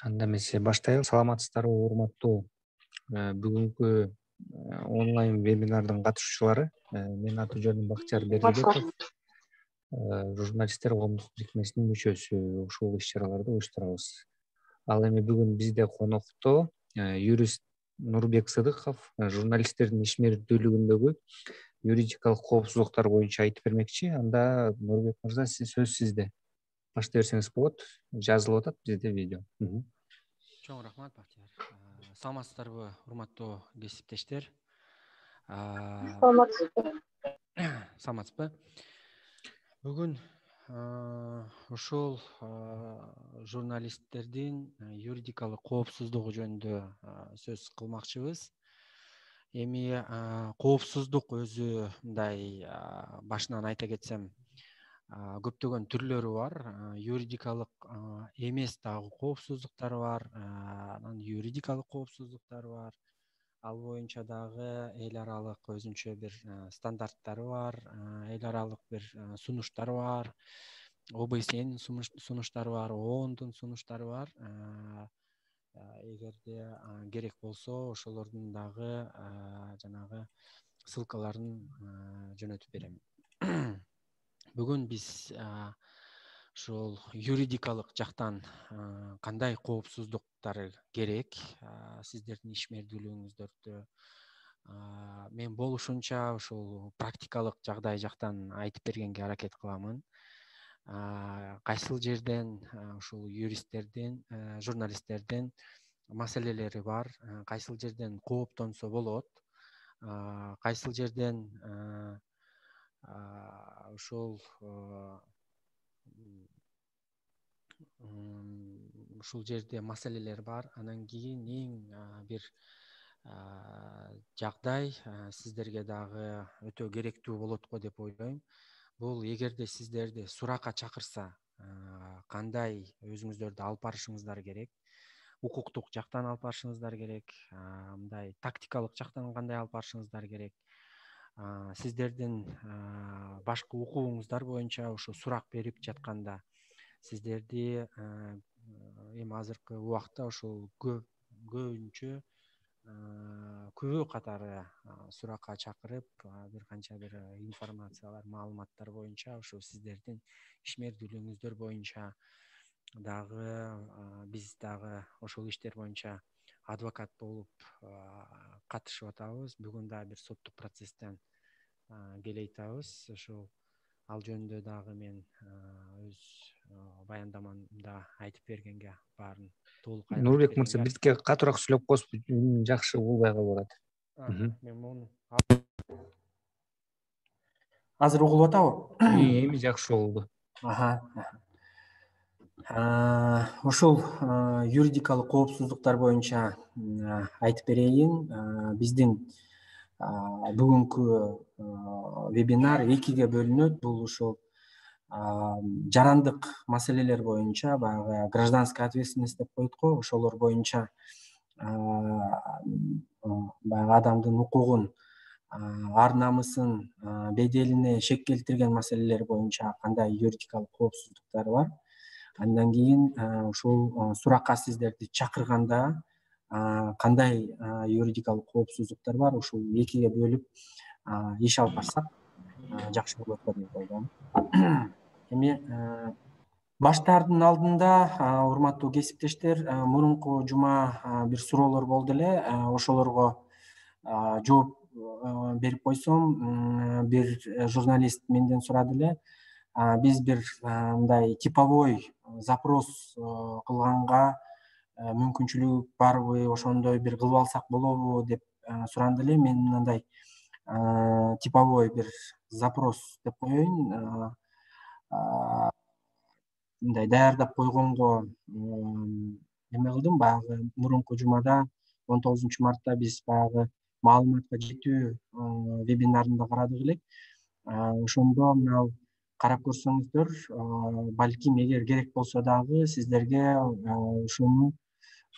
Анда эмесе баштайлы. Саламатсыздарбы, урматтуу бүгүнкү онлайн вебинардын катышуучулары. Менин аты жөнүм Бактияр Бердибеков. Журналисттер коомдук бирикмесинин мүчөсү. Ушул иш-чараларды уюштурабыз. Ал эми бүгүн бизде конокто юрист Нурбек Сыдыков журналисттердин ишмердүүлүгүндөгү юридикалык коопсуздуктар боюнча айтып бермекчи. Анда Нурбек мырза, сөз сизде. Баштай берсеңиз болот. Жазылып атат бизде видео. Чоң рахмат, Бактияр. Саламатсыздарбы, урматтуу кесиптештер? Саламатсызбы? Бүгүн ушул журналисттердин юридикалык коопсуздугу жөнүндө сөз кылмакчыбыз. Эми коопсуздук өзү мындай башынан айта кетсем, көптөгөн түрлөрү бар. Юридикалык эмес дагы коопсуздуктар бар, анан юридикалык коопсуздуктар бар. Ал боюнча дагы эл аралык өзүнчө бир стандарттары бар, эл аралык бир сунуштар бар, ОБСЕнин сунуштары бар, ООНдун сунуштары бар. Эгерде керек болсо ошолордун дагы жанагы ссылкаларын жөнөтүп берем. Бүгүн биз ушул юридикалык жактан кандай коопсуздуктар керек сиздердин ишмердүүлүгүңүздөрдө, мен болушунча ушул практикалык жагдай жактан айтып бергенге аракет кыламын. Кайсыл жерден ушул юристтердин, журналисттердин маселелери бар, кайсыл жерден кооптонсо болот, кайсыл жерден ушул жерде маселелер бар. Анан кийин эң бир жагдай сиздерге дагы өтө керектүү болот го деп ойлойм. Бул эгерде сиздерди суракка чакырса, кандай өзүңүздөрдү алып барышыңыздар керек, укуктук жактан алып барышыңыздар керек, мындай тактикалык жактан кандай алып барышыңыздар керек, сиздердин башкы укугуңуздар боюнча ушу сурак берип жатканда сиздерди эми азыркы убакта ушул көбүнчө күбө катары суракка чакырып, бир канча бир информациялар, маалыматтар боюнча ушу сиздердин ишмердүүлүгүңүздөр боюнча дагы биз дагы ошол иштер боюнча адвокат болуп катышып атабыз. Бүгүн дагы бир соттук процесстен келе атабыз. Ошол ал жөнүндө дагы мен өз баяндамамда айтып бергенге баарын толук айтып бергенге. Нурбек мырза, бизге катуураак сүйлөп коесузбу? Жакшы угулбай калып атат. Мен муну азыр угулуп атабы? Эми жакшы угулду. Ушул юридикалык коопсуздуктар боюнча айтып берейин. Биздин бүгүнкү вебинар экиге бөлүнөт. Бул ушул жарандык маселелер боюнча, баягы гражданская ответственность деп коет го, ошолор боюнча баягы адамдын укугун, ар намысын, беделине шек келтирген маселелер боюнча кандай юридикалык коопсуздуктар бар. Андан кийин ушул суракка сиздерди чакырганда кандай юридикалык коопсуздуктар бар, ушул экиге бөлүп иш алып барсак жакшы болот го деп ойлойм. Эми баштаардын алдында, урматтуу кесиптештер, мурунку жума бир суроолор болду эле. Ошолорго жооп берип койсом, бир журналист менден сурады эле. Биз бир мындай типовой запрос кылганга мүмкүнчүлүк барбы, ошондой бир кылып алсак болобу деп суранды эле. Мен мындай типовой бир запрос деп коеюн. Мындай даярдап койгонго эме кылдым. Баягы мурунку жумада 19 мартта биз баягы маалыматка жетүү вебинарында карадык элек. Ошондо мына карап көрсөңүздөр, балким эгер керек болсо дагы сиздерге ушуну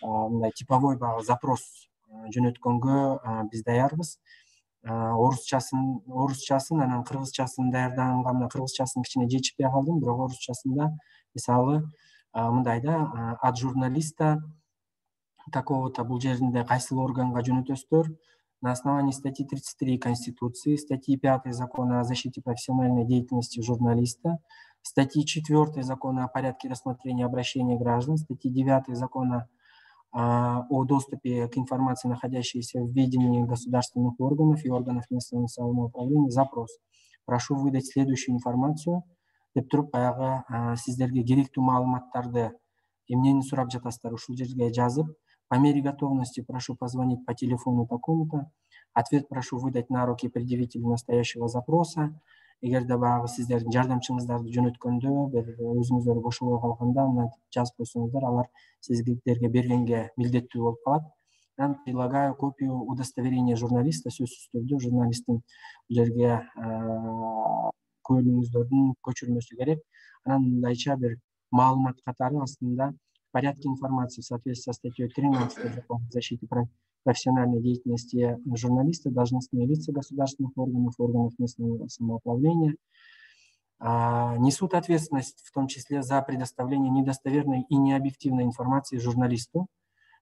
мындай типовой баягы запрос жөнөткөнгө биз даярбыз. Орусчасын, анан кыргызчасын даярдаганга, мына кыргызчасын кичине жетишпей калдым, бирок орусчасында мисалы мындай да, от журналиста такого-то бул жеринде кайсыл органга жөнөтөсүздөр на основании статьи 33 Конституции, статьи 5 Закона о защите профессиональной деятельности журналиста, статьи 4 Закона о порядке рассмотрения обращений граждан, статьи 9 Закона о доступе к информации, находящейся в ведении государственных органов и органов местного самоуправления, запрос. Прошу выдать следующую информацию. Деп туруп баягы сиздерге керектүү маалыматтарды эмнени сурап жатасыздар ушул жерге жазып, по мере готовности прошу позвонить по телефону такому-то, ответ прошу выдать на руки предъявителю настоящего запроса. Эгерде баягы сиздердин жардамчыңыздарды жөнөткөндө бир өзүңүздөр бошобой калганда мынтип жазып койсоңуздар, алар сиздерге бергенге милдеттүү болуп калат. Мен прилагаю копию удостоверения журналиста, сөзсүз түрдө журналисттин бул жерге көлүңүздөрдүн көчүрмөсү керек. Анан мындайча бир маалымат катары астында в порядке информации в соответствии со статьей 13 Закона о защите профессиональной деятельности журналиста, должностные лица государственных органов, органов местного самоуправления несут ответственность, в том числе за предоставление недостоверной и необъективной информации журналисту.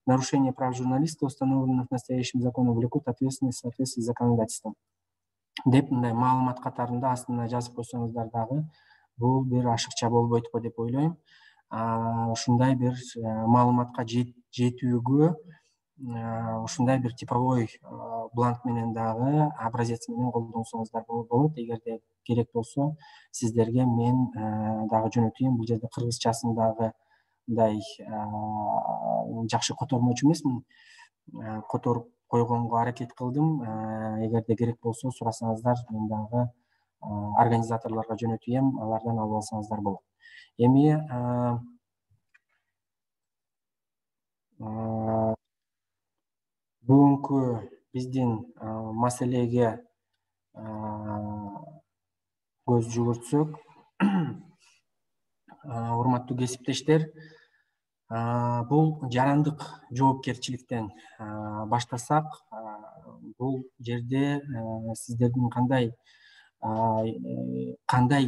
Нарушение прав журналиста, установленных настоящим законом, влекут ответственность в соответствии с законодательством. Деп мындай маалымат катарында астына жазып койсоңуздар дагы бул бир ашыкча болбойт го деп ойлойм. Ушундай бир маалыматка жетүүгө ушундай бир типовой бланк менен дагы образец менен колдонсоңуздар болот. Эгерде керек болсо сиздерге мен дагы жөнөтөйм. Бул жерде кыргызчасын дагы мындай жакшы котормочу эмесмин, которуп койгонго аракет кылдым. Эгерде керек болсо сурасаңыздар, мен дагы организаторлорго жөнөтөйм, алардан алып алсаңыздар болот. Эми бүгүнкү биздин маселеге көз жүгүртсөк, урматтуу кесиптештер, бул жарандык жоопкерчиликтен баштасак, бул жерде сиздердин кандай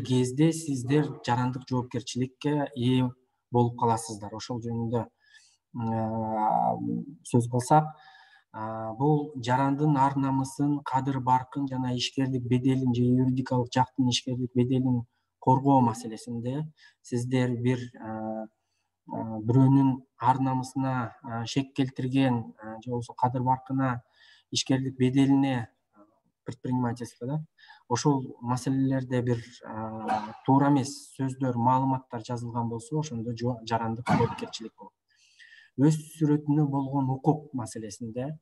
кезде сиздер жарандык жоопкерчиликке ээ болуп каласыздар, ошол жөнүндө сөз кылсак, бул жарандын ар намысын, кадыр баркын жана ишкерлик беделин же юридикалык жактын ишкерлик беделин коргоо маселесинде сиздер бирөөнүн ар намысына шек келтирген же болбосо кадыр баркына, ишкерлик беделине, предпринимательство да, ошол маселелерде бир туура эмес сөздөр, маалыматтар жазылган болсо, ошондо жарандык жоопкерчилик болот. Өз сүрөтүнө болгон укук маселесинде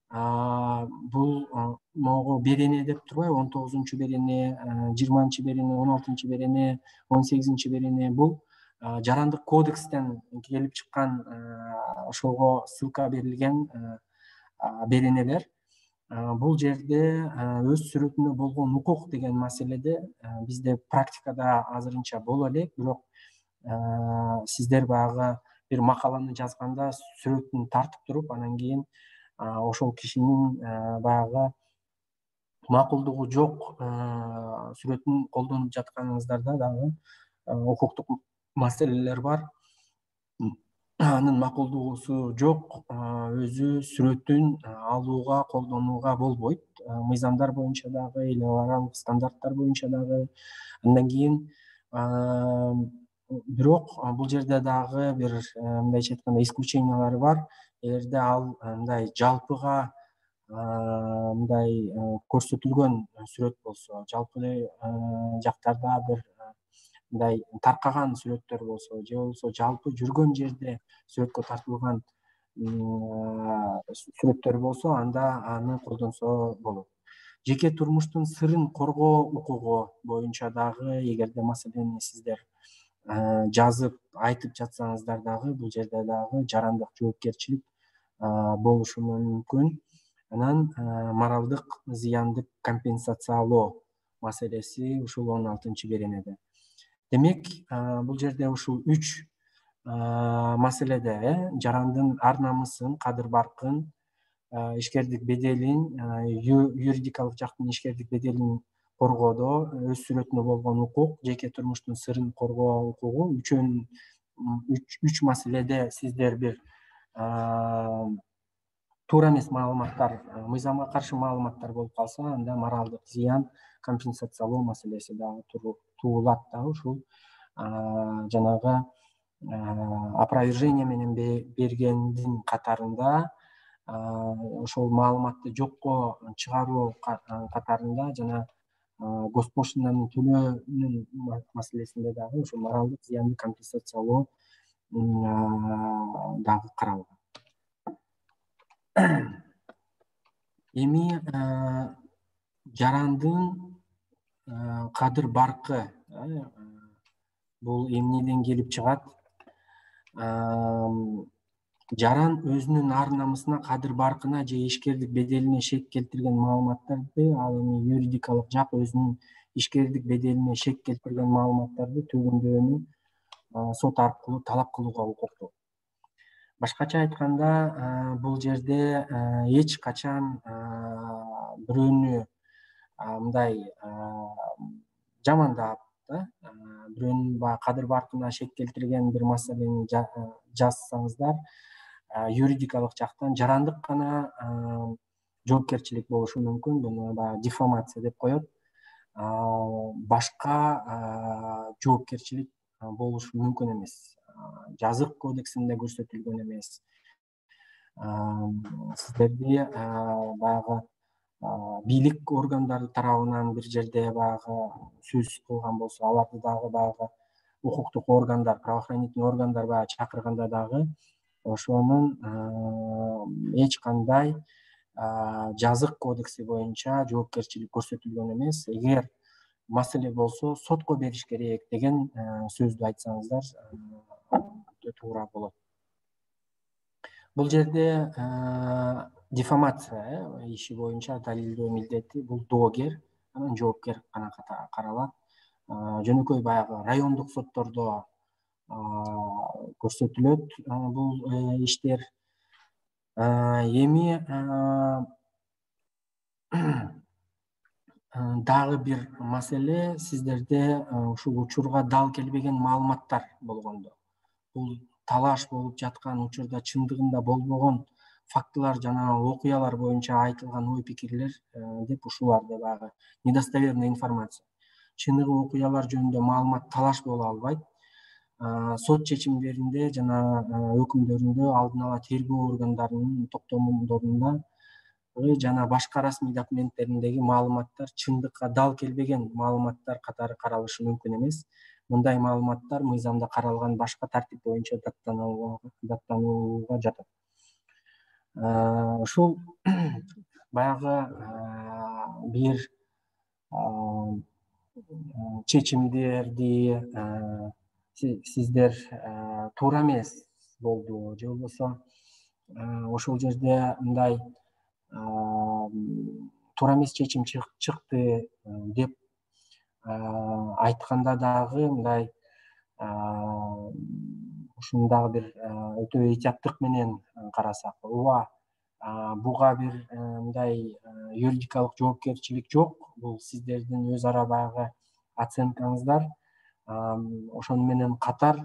бул могу берене деп турбайбы, 19 берене, 20 берене, 16 берене, 18 берене, бул жарандык кодекстен келип чыккан, ошого ссылка берилген беренелер. Бул жерде өз сүрөтүнө болгон укук деген маселеде бизде практикада азырынча боло элек, бирок сиздер баягы бир макаланы жазганда сүрөтүн тартып туруп, анан кийин ошол кишинин баягы макулдугу жок сүрөтүн колдонуп жатканыңыздарда дагы укуктук маселелер бар. Анын макулдугусу жок, өзү сүрөтүн алууга, колдонууга болбойт. Мыйзамдар боюнча дагы, эл аралык стандарттар боюнча дагы. Андан кийин бирок бул жерде дагы бир мындайча айтканда исключениялары бар. Эгерде ал мындай жалпыга мындай көрсөтүлгөн сүрөт болсо, жалпы жактарда бир мындай таркаган сүрөттөр болсо, же болбосо жалпы жүргөн жерде сүрөткө тартылган сүрөттөр болсо, анда аны колдонсо болот. Жеке турмуштун сырын коргоо укугу боюнча дагы эгерде маселени сиздер жазып айтып жатсаңыздар дагы, бул жерде дагы жарандык жоопкерчилик болушу мүмкүн. Анан моралдык зыяндык компенсациялоо маселеси ушул 16 беренеде. Демек, бул жерде ушул 3 маселеде жарандын ар намысын, кадыр баркын, ишкерлик беделин, юридикалык жактын ишкерлик беделин коргоодо өз сүрөтүнө болгон укук, жеке турмуштун сырын коргоо укугу, үчөөнүн үч маселеде сиздер бир туура эмес маалыматтар, мыйзамга каршы маалыматтар болуп калса, анда моралдык зыян компенсациялоо маселеси дагы туулат да. Ушул жанагы опровержение менен бергендин катарында ошол маалыматты жокко чыгаруу катарында жана госпошлинаны төлөөнүн маселесинде дагы ошол моралдык зыянды компенсациялоо дагы каралган. Эми жарандын кадыр баркы бул эмнеден келип чыгат? Жаран өзүнүн ар намысына, кадыр баркына же ишкердик беделине шек келтирген маалыматтарды, ал эми юридикалык жак өзүнүн ишкердик беделине шек келтирген маалыматтарды төгүндөөнү сот аркылуу талап кылууга укуктуу. Башкача айтканда, бул жерде эч качан бирөөнү мындай жамандап, бирөөнүн кадыр баркына шек келтирген бир маселени жазсаңыздар, юридикалык жактан жарандык гана жоопкерчилик болушу мүмкүн. Буну диффамация деп коет. Башка жоопкерчилик болушу мүмкүн эмес. Жазык кодексинде көрсөтүлгөн эмес. Сиздерди баягы бийлик органдары тарабынан бир жерде баягы сөз кылган болсо, аларды дагы баягы укуктук органдар, правоохранительный органдар баягы чакырганда дагы ошонун эч кандай жазык кодекси боюнча жоопкерчилик көрсөтүлгөн эмес. Эгер маселе болсо сотко бериш керек деген сөздү айтсаңыздар туура болот. Бул жерде диффамация иши боюнча далилдөө милдети бул доогер, анан жоопкер гана каралат. Жөнөкөй баягы райондук соттордо көрсөтүлөт бул иштер. Эми дагы бир маселе, сиздерде ушул учурга дал келбеген маалыматтар болгондо, бул талаш болуп жаткан учурда чындыгында болбогон фактылар жана окуялар боюнча айтылган ой пикирлер деп ушуларды баягы недостоверная информация, чыныгы окуялар жөнүндө маалымат талаш боло албайт. Сот чечимдеринде жана өкүмдөрүндө алдын ала тергөө органдарынын токтомдорунда жана башка расмий документтериндеги маалыматтар чындыкка дал келбеген маалыматтар катары каралышы мүмкүн эмес. Мындай маалыматтар мыйзамда каралган башка тартип боюнча даттанууга жатат. Ушул баягы бир чечимдерди сиздер туура эмес болду же болбосо ошол жерде мындай туура эмес чечим чыкты деп айтканда дагы мындай ушуну дагы бир өтө этияттык менен карасак, ооба буга бир мындай юридикалык жоопкерчилик жок, бул сиздердин өз ара баягы оценкаңыздар. Ошону менен катар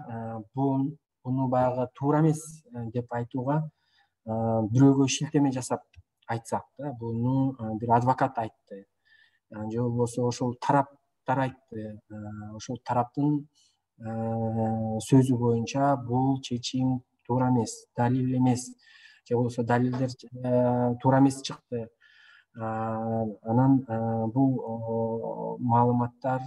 буну баягы туура эмес деп айтууга бирөөгө шилтеме жасап айтсак да, буну бир адвокат айтты же болбосо ошол тараптар айтты, ошол тараптын сөзү боюнча бул чечим туура эмес, далил эмес, же болбосо далилдер туура эмес чыкты. Анан бул маалыматтар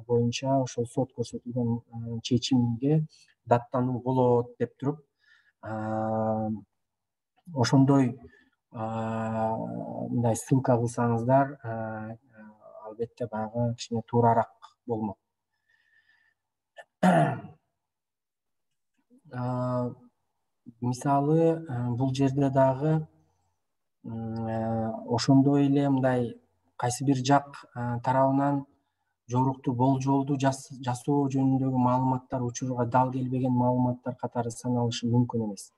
боюнча ошол сот көрсөтүлгөн чечимге даттануу болот деп туруп, ошондой мындай ссылка кылсаңыздар, албетте баягы кичине туурараак болмок. Мисалы, бул жерде дагы ошондой эле мындай кайсы бир жак тарабынан жоруктуу болжолду жасоо жөнүндөгү маалыматтар учурга дал келбеген маалыматтар катары саналышы мүмкүн эмес.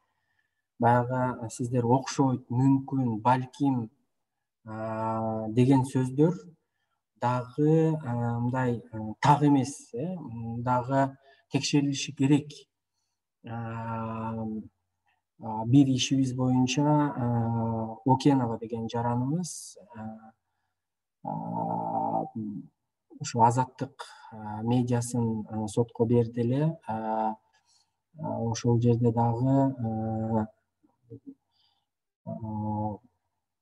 Баягы сиздер окшойт, мүмкүн, балким деген сөздөр дагы мындай так эмес, дагы текшерилиши керек бир ишибиз боюнча Окенова деген жараныбыз ушу Азаттык медиасын сотко берди эле. Ошол жерде дагы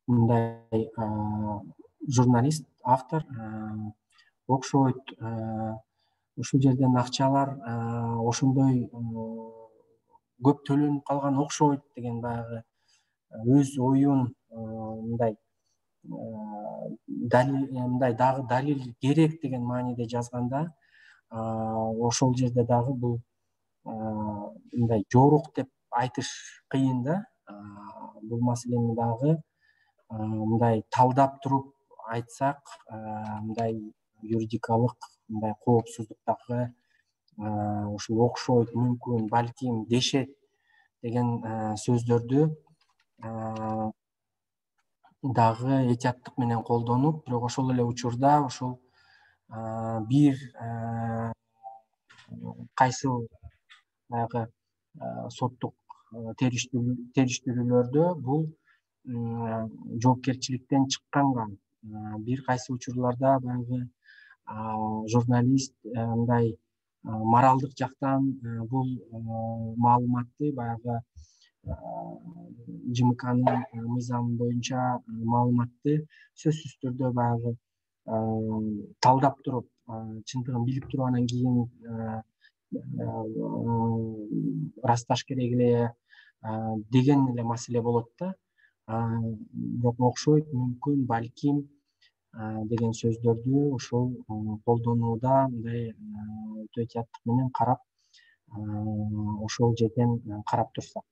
мындай журналист, автор окшойт. Ушул жерден акчалар ошондой көп төлөнүп калган окшойт деген баягы өз оюн мындай мындай дагы далил керек деген мааниде жазганда, ошол жерде дагы бул мындай жорук деп айтыш кыйын да. Бул маселени дагы мындай талдап туруп айтсак, мындай юридикалык мындай коопсуздуктагы ушул окшойт, мүмкүн, балким, дешет деген сөздөрдү дагы этияттык менен колдонуп, бирок ошол эле учурда ошол бир кайсыл баягы соттук териштирүүлөрдө бул жоопкерчиликтен чыкканга, бир кайсы учурларда баягы журналист мындай моралдык жактан бул маалыматты баягы ЖМКнын мыйзамы боюнча маалыматты сөзсүз түрдө баягы талдап туруп, чындыгын билип туруп, анан кийин ырасташ керек эле деген эле маселе болот да. Бирок окшойт, мүмкүн, балким деген сөздөрдү ошол колдонууда мындай өтө этияттык менен карап, ошол жерден карап турсак.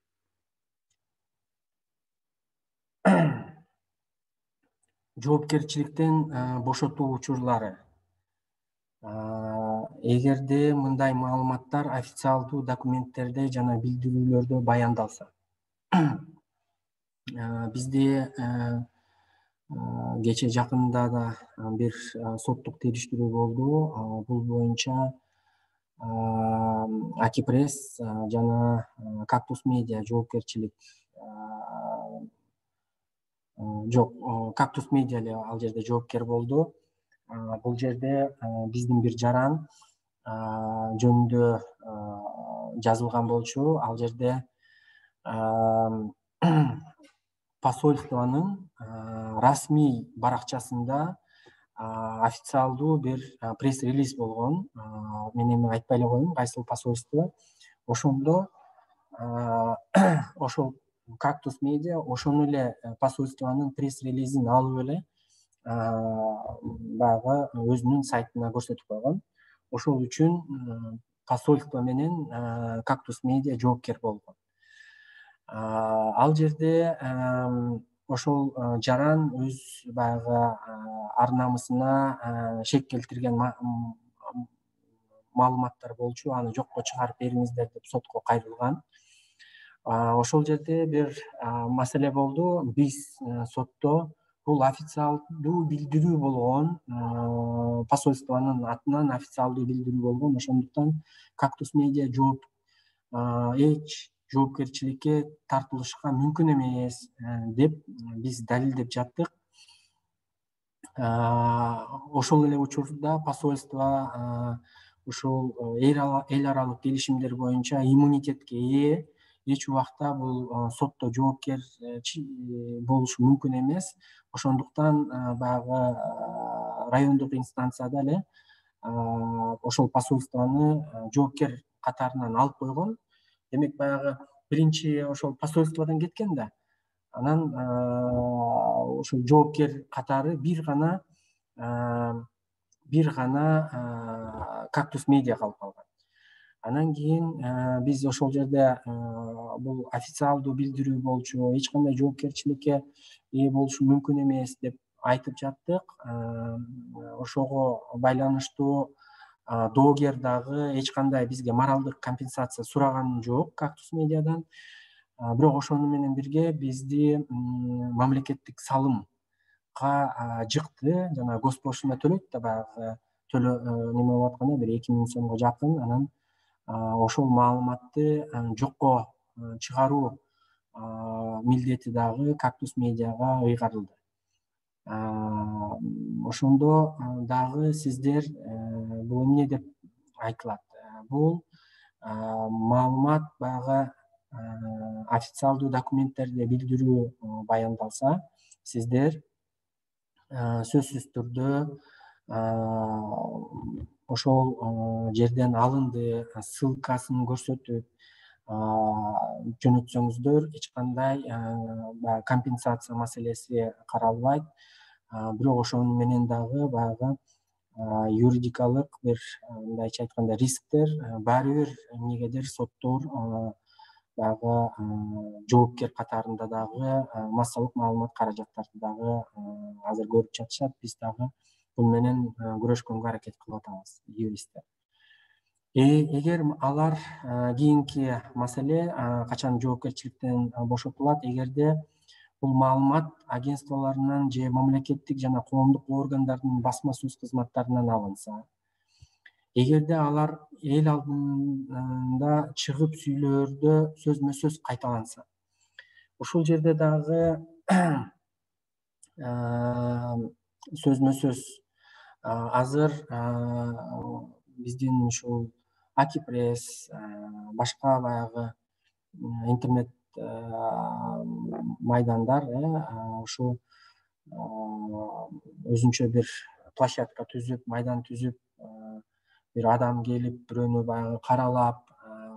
Жоопкерчиликтен бошотуу учурлары. Эгерде мындай маалыматтар официалдуу документтерде жана билдирүүлөрдө баяндалса. Бизде кече жакында да бир соттук териштирүү болду. Бул боюнча Акипресс жана Кактус медиа жоопкерчилик жок, Кактус медиа эле ал жерде жоопкер болду. Бул жерде биздин бир жаран жөнүндө жазылган болчу. Ал жерде посольствонун расмий баракчасында официалдуу бир пресс-релиз болгон. Мен эми айтпай эле коеюн кайсыл посольство. Ошондо ошол Кактус медиа ошону эле посольствонун пресс-релизин алып эле баягы өзүнүн сайтына көрсөтүп койгон. Ошол үчүн посольство менен Кактус медиа жоопкер болгон. Ал жерде ошол жаран өз баягы ар намысына шек келтирген маалыматтар болчу. Аны жокко чыгарып бериңиздер деп сотко кайрылган. Ошол жерде бир маселе болду. Биз сотто бул официалдуу билдирүү болгон, посольствонун атынан официалдуу билдирүү болгон. Ошондуктан Кактус медиа эч жоопкерчиликке тартылышка мүмкүн эмес деп биз далилдеп жаттык. Ошол эле учурда посольство ушул эл аралык келишимдер боюнча иммунитетке ээ, эч убакта бул сотто жоопкер болушу мүмкүн эмес. Ошондуктан баягы райондук инстанцияда эле ошол посольствону жоопкер катарынан алып койгон. Демек баягы биринчи ошол посольстводон кеткен да. Анан ошол жоопкер катары бир гана Кактус медиа калып калган. Анан кийин биз ошол жерде бул официалдуу билдирүү болчу, эч кандай жоопкерчиликке ээ болушу мүмкүн эмес деп айтып жаттык. Ошого байланыштуу доогер дагы эч кандай бизге моралдык компенсация сураган жок Кактус медиадан. Бирок ошону менен бирге бизди мамлекеттик салымга жыкты. Жана госпошлина төлөйт да баягы неме болуп атканда бир 2000 сомго жакын. Анан ошол маалыматты жокко чыгаруу милдети дагы Кактус медиага ыйгарылды. Ошондо дагы сиздер бул эмне деп айтылат? Бул маалымат баягы официалдуу документтерде билдирүү баяндалса, сиздер сөзсүз түрдө ошол жерден алынды ссылкасын көрсөтүп жөнөтсөңүздөр эч кандай компенсация маселеси каралбайт. Бирок ошону менен дагы баягы юридикалык бир мындайча айтканда рисктер баары бир эмнегедир соттор баягы жоопкер катарында дагы массалык маалымат каражаттарды дагы азыр көрүп жатышат. Биз дагы бул менен күрөшкөнгө аракет кылып атабыз, юристтер. Эгер алар кийинки маселе качан жоопкерчиликтен бошотулат, эгерде бул маалымат агентстволорунан же мамлекеттик жана коомдук органдардын басма сөз кызматтарынан алынса, эгерде алар эл алдында чыгып сүйлөөрдө сөзмө сөз кайталанса, ушул жерде дагы сөзмө сөз азыр биздин ушул Акипресс, башка баягы интернет майдандар ушул өзүнчө бир площадка түзүп, майдан түзүп, бир адам келип бирөөнү баягы каралап,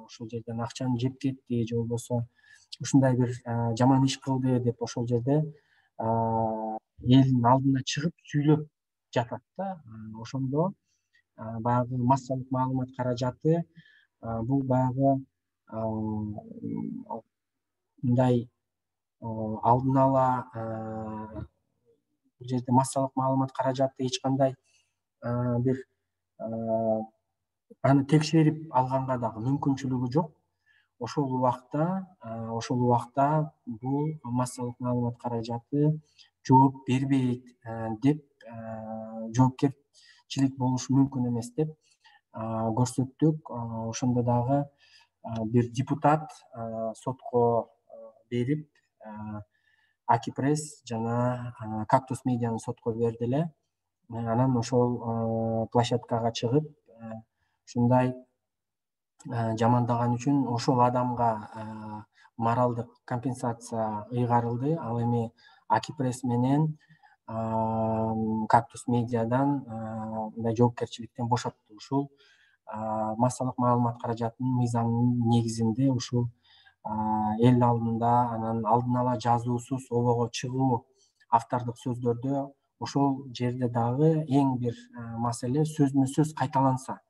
ошол жерден акчаны жеп кетти же болбосо ушундай бир жаман иш кылды деп ошол жерде элдин алдына чыгып сүйлөп жатат да. Ошондо баягы массалык маалымат каражаты бул баягы мындай алдын ала бул жерде массалык маалымат каражаты эч кандай бир аны текшерип алганга дагы мүмкүнчүлүгү жок. Ошол убакта бул массалык маалымат каражаты жооп бербейт деп, жоопкерчилик болушу мүмкүн эмес деп көрсөттүк. Ошондо дагы бир депутат сотко берип, Акипресс жана Кактус медианы сотко берди эле. Анан ошол площадкага чыгып, ушундай жамандаган үчүн ошол адамга моралдык компенсация ыйгарылды. Ал эми Акипресс менен Кактус медиадан мындай жоопкерчиликтен бошотту. Ушул массалык маалымат каражатынын мыйзамынын негизинде ушул эл алдында анан алдын ала жазуусуз обого чыгуу автордук сөздөрдө ошол жерде дагы эң бир маселе сөзмө сөз кайталанса,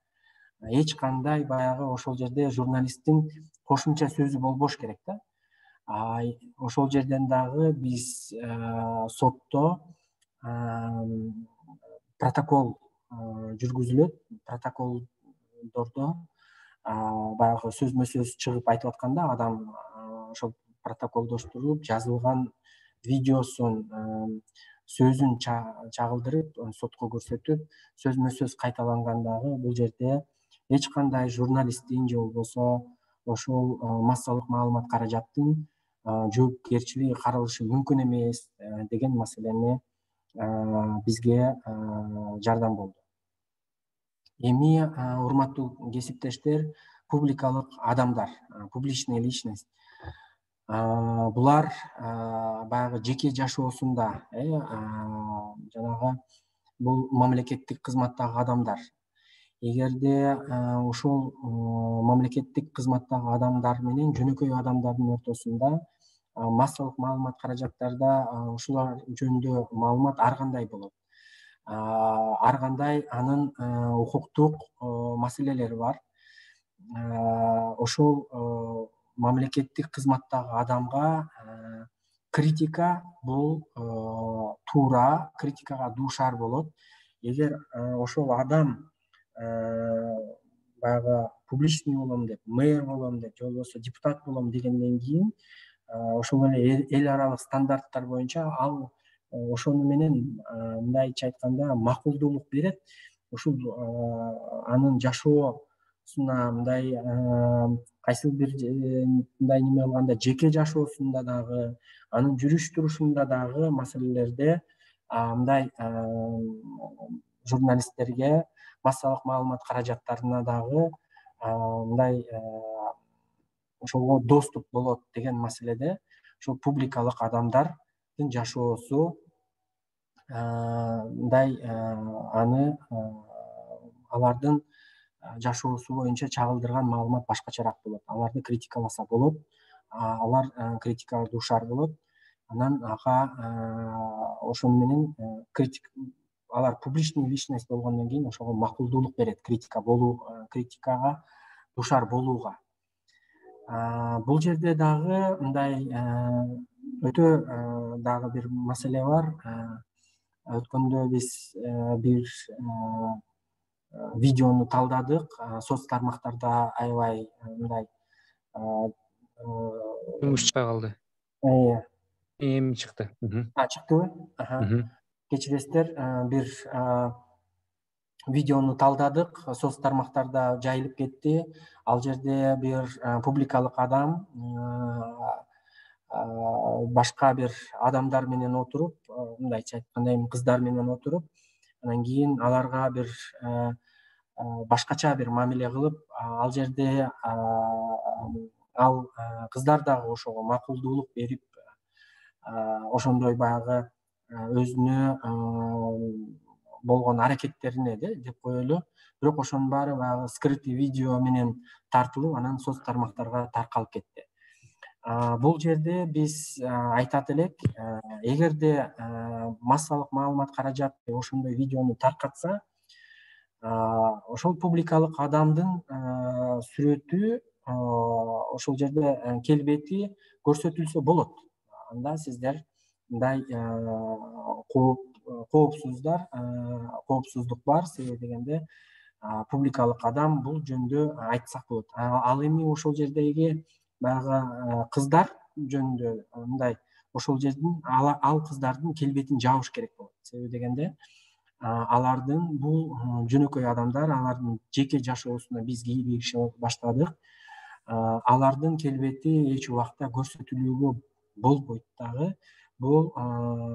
эч кандай баягы ошол жерде журналисттин кошумча сөзү болбош керек да. Ошол жерден дагы биз сотто протокол жүргүзүлөт. Протоколдордо баягы сөзмө сөз чыгып айтып атканда адам ошол протоколдоштуруп жазылган видеосун, сөзүн чагылдырып сотко көрсөтүп, сөзмө сөз кайталангандагы бул жерде эч кандай журналисттин же болбосо ошол массалык маалымат каражаттын жоопкерчилиги каралышы мүмкүн эмес деген маселени бизге жардам болду. Эми урматтуу кесиптештер, публикалык адамдар, публичная личность, булар баягы жеке жашоосунда жанагы бул мамлекеттик кызматтагы адамдар. Эгерде ошол мамлекеттик кызматтагы адамдар менен жөнөкөй адамдардын ортосунда массалык маалымат каражаттарда ушулар жөнүндө маалымат ар кандай болот. Ар кандай анын укуктук маселелери бар. Ошол мамлекеттик кызматтагы адамга критика бул туура, критикага дуушар болот. Эгер ошол адам баягы публичный болом деп, мэр болом деп, же болбосо депутат болом дегенден кийин ошол эле эл аралык стандарттар боюнча ал ошону менен мындайча айтканда макулдуулук берет. Ушул анын жашоо мындай кайсыл бир мындай неме кылганда жеке жашоосунда дагы, анын жүрүш турушунда дагы маселелерде мындай журналисттерге массалык маалымат каражаттарына дагы мындай ошого доступ болот деген маселеде ошол публикалык адамдардын жашоосу мындай аны алардын жашоосу боюнча чагылдырган маалымат башкачараак болот. Аларды критикаласа болот, алар критикага дуушар болот. Анан ага ошону менен алар публичный личность болгондон кийин ошого макулдуулук берет критикага дуушар болууга. Бул жерде дагы мындай өтө дагы бир маселе бар. Өткөндө биз бир видеону талдадык. Соц тармактарда аябай мындай Жумуш чыкпай калды. Эми чыкты. Чыктыбы? Кечиресиздер, бир видеону талдадык. Соц тармактарда жайылып кетти. Ал жерде бир публикалык адам башка бир адамдар менен отуруп, мындайча айтканда эми кыздар менен отуруп, анан кийин аларга бир башкача бир мамиле кылып, ал жерде ал кыздар дагы ошого макулдуулук берип, ошондой баягы өзүнө болгон аракеттерине деп коелу. Бирок ошонун баары баягы скрытый видео менен тартылып, анан соц тармактарга таркалып кетти. Бул жерде биз айтат элек, эгерде массалык маалымат каражаты ошондой видеону таркатса, ошол публикалык адамдын сүрөтү ошол жерде келбети көрсөтүлсө болот. Анда сиздер мындай коопсуздук бар, себеби дегенде публикалык адам бул жөнүндө айтсак болот. Ал эми ошол жердеги баягы кыздар жөнүндө мындай ошол жердин ал кыздардын келбетин жабыш керек болот. Себеби дегенде алардын бул жөнөкөй адамдар, алардын жеке жашоосуна биз кирише баштадык. Алардын келбети эч убакта көрсөтүлүүгө болбойт дагы. Бул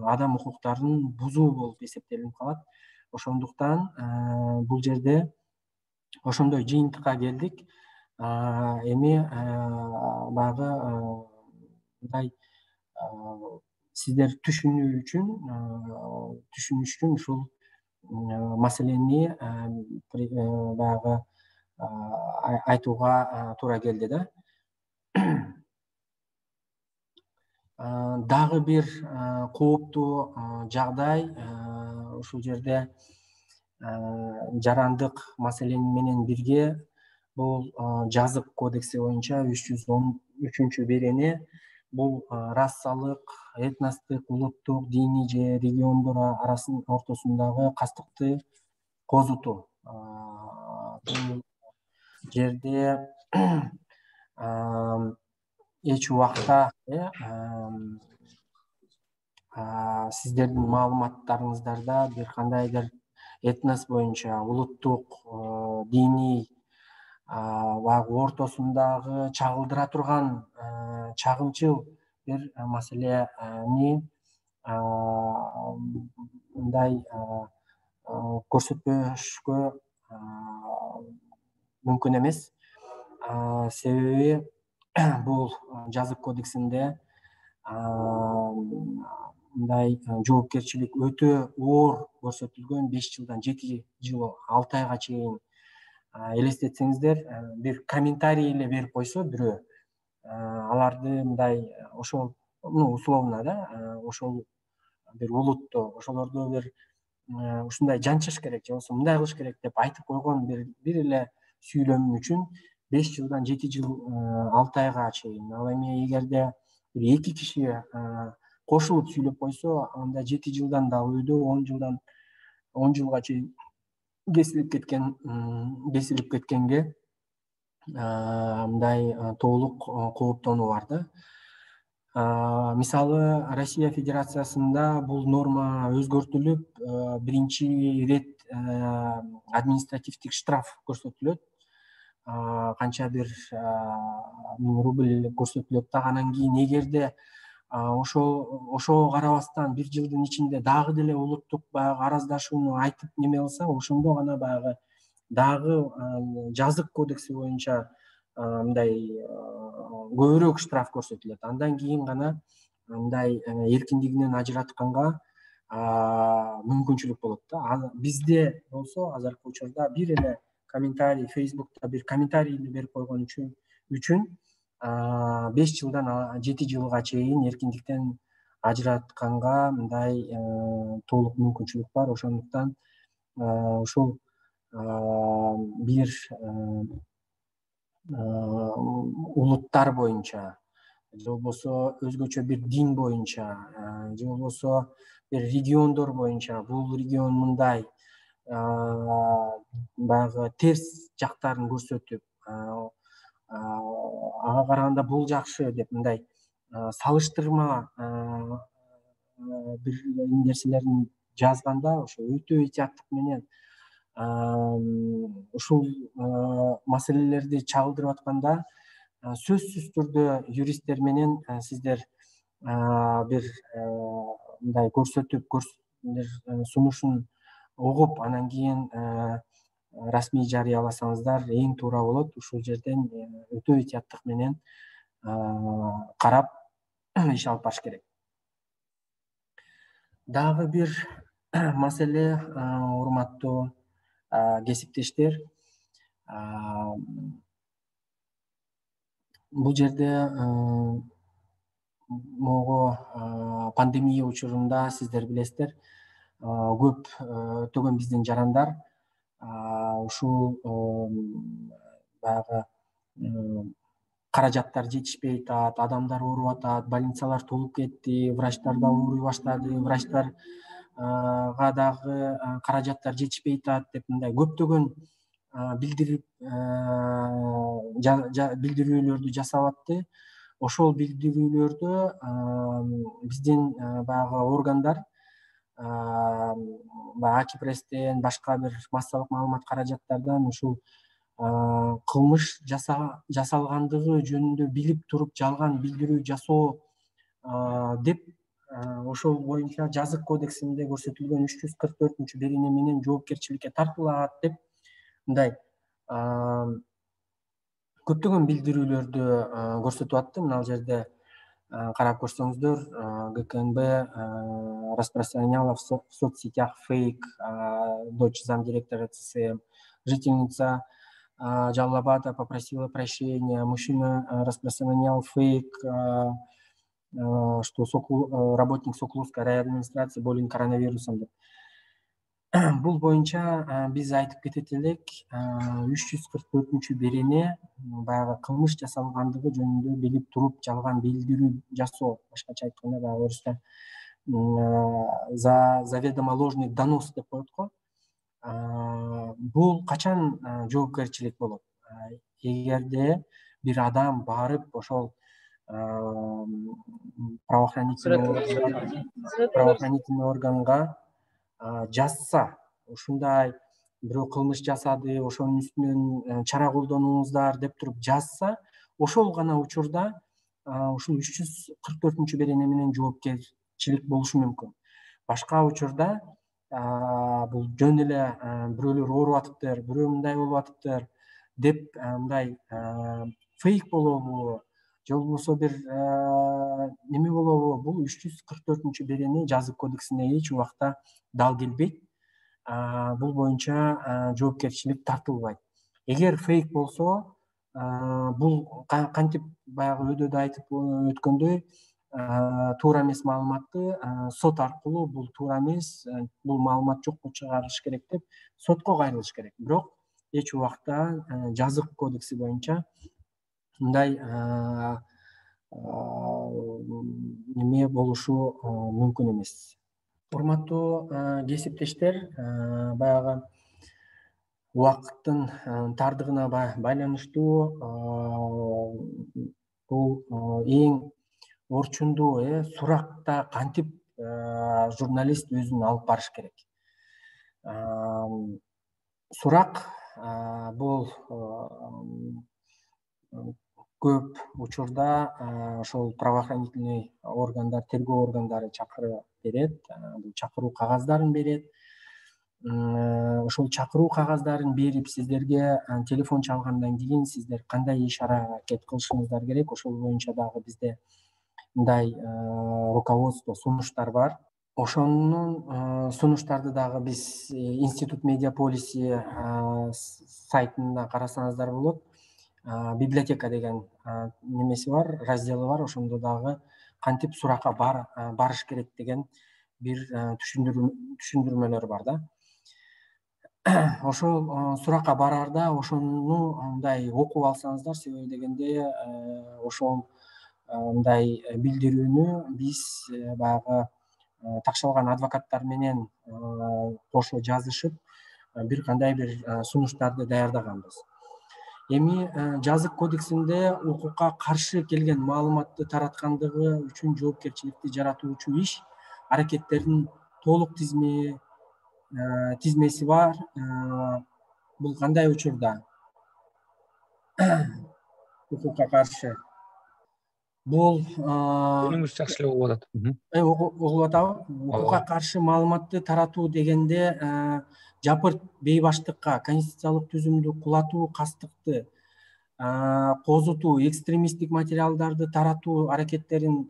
адам укуктарын бузуу болуп эсептелип калат. Ошондуктан бул жерде ошондой жыйынтыкка келдик. Эми баягы мындай сиздер түшүнүш үчүн ушул маселени баягы айтууга туура келди да. Дагы бир кооптуу жагдай ушул жерде жарандык маселе менен бирге бул жазык кодекси боюнча 313-берене бул расалык, этностук, улуттук, диний же региондор ортосундагы кастыкты козутуу. Бул жерде эч убакта сиздердин маалыматтарыңыздарда бир кандайдыр этнос боюнча, улуттук, диний баягы ортосундагы чагылдыра турган чагымчыл бир маселени мындай көрсөтпөшкө мүмкүн эмес. Себеби бул жазык кодексинде мындай жоопкерчилик өтө оор көрсөтүлгөн 5 жылдан 7 жыл 6 айга чейин. Элестетсеңиздер, бир комментарий эле берип койсо бирөө, аларды мындай ошол условно да, ошол бир улутто ошолорду бир ушундай жанчыш керек же болбосо мындай кылыш керек деп айтып койгон бир эле сүйлөм үчүн 5 жылдан 7 жыл 6 айга чейин. Ал эми эгерде бир 2 киши кошулуп сүйлөп койсо, анда 7 жылдан да өйдө 10 жылга чейин кесилип кеткенге мындай толук кооптонуу бар да. Мисалы Россия Федерациясында бул норма өзгөртүлүп, биринчи ирет административдик штраф көрсөтүлөт. канча бир 1000 рубль көрсөтүлөт да, анан кийин эгерде ошого карабастан 1 жылдын ичинде дагы деле улуттук баягы араздашууну айтып неме кылса, ошондо гана баягы дагы жазык кодекси боюнча мындай көбүрөөк штраф көрсөтүлөт. Андан кийин гана мындай эркиндигинен ажыратканга мүмкүнчүлүк болот да. Бизде болсо азыркы учурда бир эле комментарий, Facebook'ta bir комментарийни берип койгон үчүн 5 жылдан 7 жылга чейин эркиндиктен ажыратканга мындай толук мүмкүнчүлүк бар. Ошондуктан ушул бир улуттар боюнча же болбосо өзгөчө бир дин боюнча же болбосо бир региондор боюнча бул регион мындай баягы терс жактарын көрсөтүп ага караганда бул жакшы деп мындай салыштырма бир нерселерин жазганда ошо өтө этияттык менен ушул маселелерди чагылдырып атканда сөзсүз түрдө юристтер менен сиздер бир мындай көрсөтүп сунушун угуп анан кийин расмий жарыяласаңыздар эң туура болот. Ушул жерден өтө этияттык менен карап иш алып барыш керек. Дагы бир маселе, урматтуу кесиптештер, бул жерде могу пандемия учурунда сиздер билесиздер, көптөгөн биздин жарандар ушул баягы каражаттар жетишпей атат, адамдар ооруп атат, больницалар толуп кетти, врачтар да ооруй баштады, врачтарга дагы каражаттар жетишпей атат деп мындай көптөгөн билдирүүлөрдү жасап атты. Ошол билдирүүлөрдө биздин баягы органдар Акипресстен башка бир массалык маалымат каражаттардан ушул кылмыш жасалгандыгы жөнүндө билип туруп жалган билдирүү жасоо деп ошол боюнча жазык кодексинде көрсөтүлгөн 344 берене менен жоопкерчиликке тартылат деп мындай көптөгөн билдирүүлөрдү көрсөтүп атты. Мына жерде карап көрсөңүздөр, ГКНБ распространяла в соцсетях фейк, дочь замдиректора ЦСМ, жительница Джалалабада попросила прощения, мужчина распространял фейк, что работник Сокуловской райадминистрации болен коронавирусом деп. Бул боюнча биз айтып кетет элек, 344 берене баягы кылмыш жасалгандыгы жөнүндө билип туруп жалган билдирүү жасоо, башкача айтканда баягы орусча заведомо ложный донос деп коет го. Бул качан жоопкерчилик болот? Эгерде бир адам барып ошол правоохранительный органга жазса, ушундай бирөө кылмыш жасады, ошонун үстүнөн чара колдонуңуздар деп туруп жазса, ошол гана учурда ушул 344 берене менен жоопкерчилик болушу мүмкүн. Башка учурда бул жөн эле бирөөлөр ооруп атыптыр, бирөө мындай болуп атыптыр деп мындай фейк болобу, же болбосо бир неме болобу, бул 344 берене жазык кодексине эч убакта дал келбейт. Бул боюнча жоопкерчилик тартылбайт. Эгер фейк болсо, бул кантип баягы өйдөдө айтып өткөндөй, туура эмес маалыматты сот аркылуу бул туура эмес, бул маалымат жокко чыгарылыш керек деп сотко кайрылыш керек. Бирок эч убакта жазык кодекси боюнча мындай неме болушу мүмкүн эмес. Урматтуу кесиптештер, баягы убакыттын тардыгына байланыштуу бул эң орчундуу суракта кантип журналист өзүн алып барыш керек. Сурак бул көп учурда ошол правоохранительный органдар, тергөө органдары чакырып берет, бул чакыруу кагаздарын берет. Ошол чакыруу кагаздарын берип сиздерге телефон чалгандан кийин сиздер кандай иш аракет кылышыңыздар керек, ошол боюнча дагы бизде мындай руководство, сунуштар бар. Ошонун сунуштарды дагы биз Институт Медиаполиси сайтында карасаңыздар болот. Библиотека деген немеси бар, разделы бар. Ошондо дагы кантип суракка барыш керек деген бир түшүндүрмөлөр бар да. Ошол суракка барарда ошону мындай окуп алсаңыздар, себеби дегенде ошол мындай билдирүүнү биз баягы такшалган адвокаттар менен кошо жазышып бир кандай бир сунуштарды даярдаганбыз. Эми жазык кодексинде укукка каршы келген маалыматты тараткандыгы үчүн жоопкерчиликти жаратуучу иш аракеттердин толук тизмеси бар. Бул кандай учурда укукка каршы? Бул Үнүңүз жакшы эле угуп атат. угуп атабы? Укукка каршы маалыматты таратуу дегенде жапырт бейбаштыкка, конституциялык түзүмдү кулатуу, кастыкты козутуу, экстремисттик материалдарды таратуу аракеттерин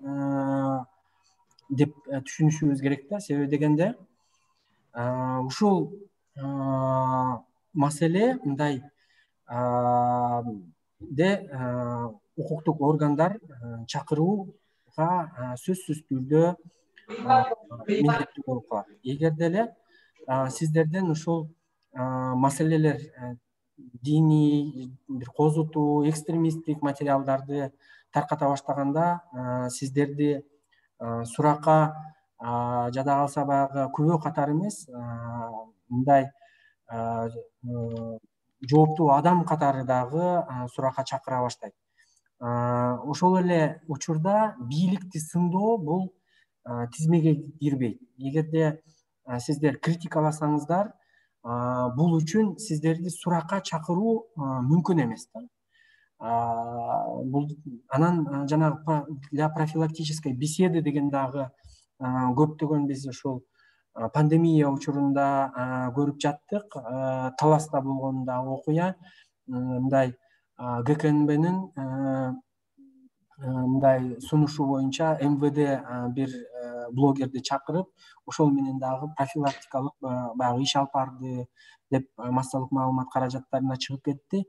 деп түшүнүшүбүз керек да. Себеби дегенде ушул маселе мындай укуктук органдар чакырууга сөзсүз түрдө милдеттүү болуп калат. Эгерде эле сиздерден ушул маселелер диний бир козутуу, экстремисттик материалдарды тарката баштаганда сиздерди суракка жада калса баягы күбө катары эмес, мындай жооптуу адам катары дагы суракка чакыра баштайт. Ошол эле учурда бийликти сындоо бул тизмеге кирбейт. Эгерде сиздер критикаласаңыздар, бул үчүн сиздерди суракка чакыруу мүмкүн эмес да. Бул анан жанагы для профилактической беседы деген дагы көптөгөн биз ушул пандемия учурунда көрүп жаттык. Таласта болгон дагы окуя мындай ГКНБнин мындай сунушу боюнча МВД бир блогерди чакырып, ошол менен дагы профилактикалык баягы иш алып барды деп массалык маалымат каражаттарына чыгып кетти.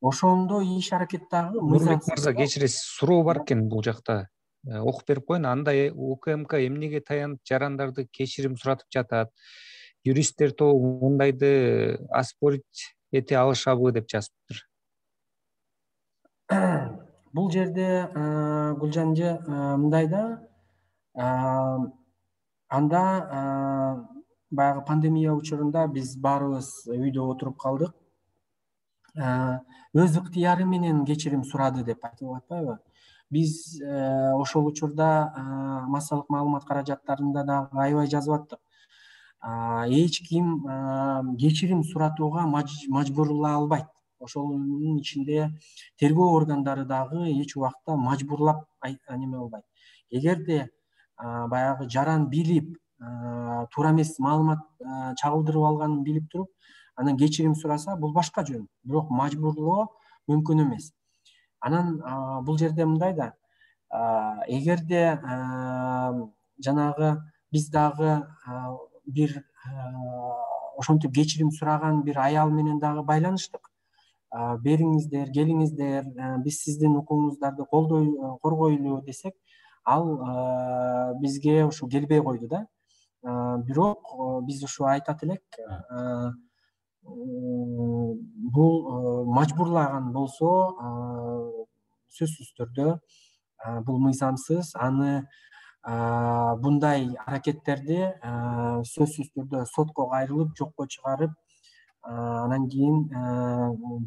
Ошондо иш аракет дагы Нурбек мырза, кечиресиз, суроо бар экен бул жакта. Окуп берип коеюн. Андай УКМК эмнеге таянып жарандарды кечирим суратып жатат? Юристтер тобу мындайды оспорить эте алышабы деп жазыптыр. Бул жерде Гүлжанжы мындай да, анда баягы пандемия учурунда биз баарыбыз үйдө отуруп калдык. Өз ыктыяры менен кечирим сурады деп айтып атпайбы? Биз ошол учурда массалык маалымат каражаттарында дагы аябай жазып аттык. Эч ким кечирим суратууга мажбурлай албайт. Ошонун ичинде тергөө органдары дагы эч убакта мажбурлап неме болбойт. Эгерде баягы жаран билип, туура эмес маалымат чагылдырып алганын билип туруп, анан кечирим сураса, бул башка жөн. Бирок мажбурлоо мүмкүн эмес. Анан бул жерде мындай да, эгерде жанагы биз дагы бир ошентип кечирим сураган бир аял менен дагы байланыштык. Бериңиздер, келиңиздер, биз сиздин укугуңуздарды коргойлу десек, ал бизге ушу келбей койду да. Бирок биз ушу айтат элек, бул мажбурлаган болсо сөзсүз түрдө бул мыйзамсыз. Аны bunday hareketlerdi sözsüz türde sotko ayrılıp жокко чыгарып анан кийин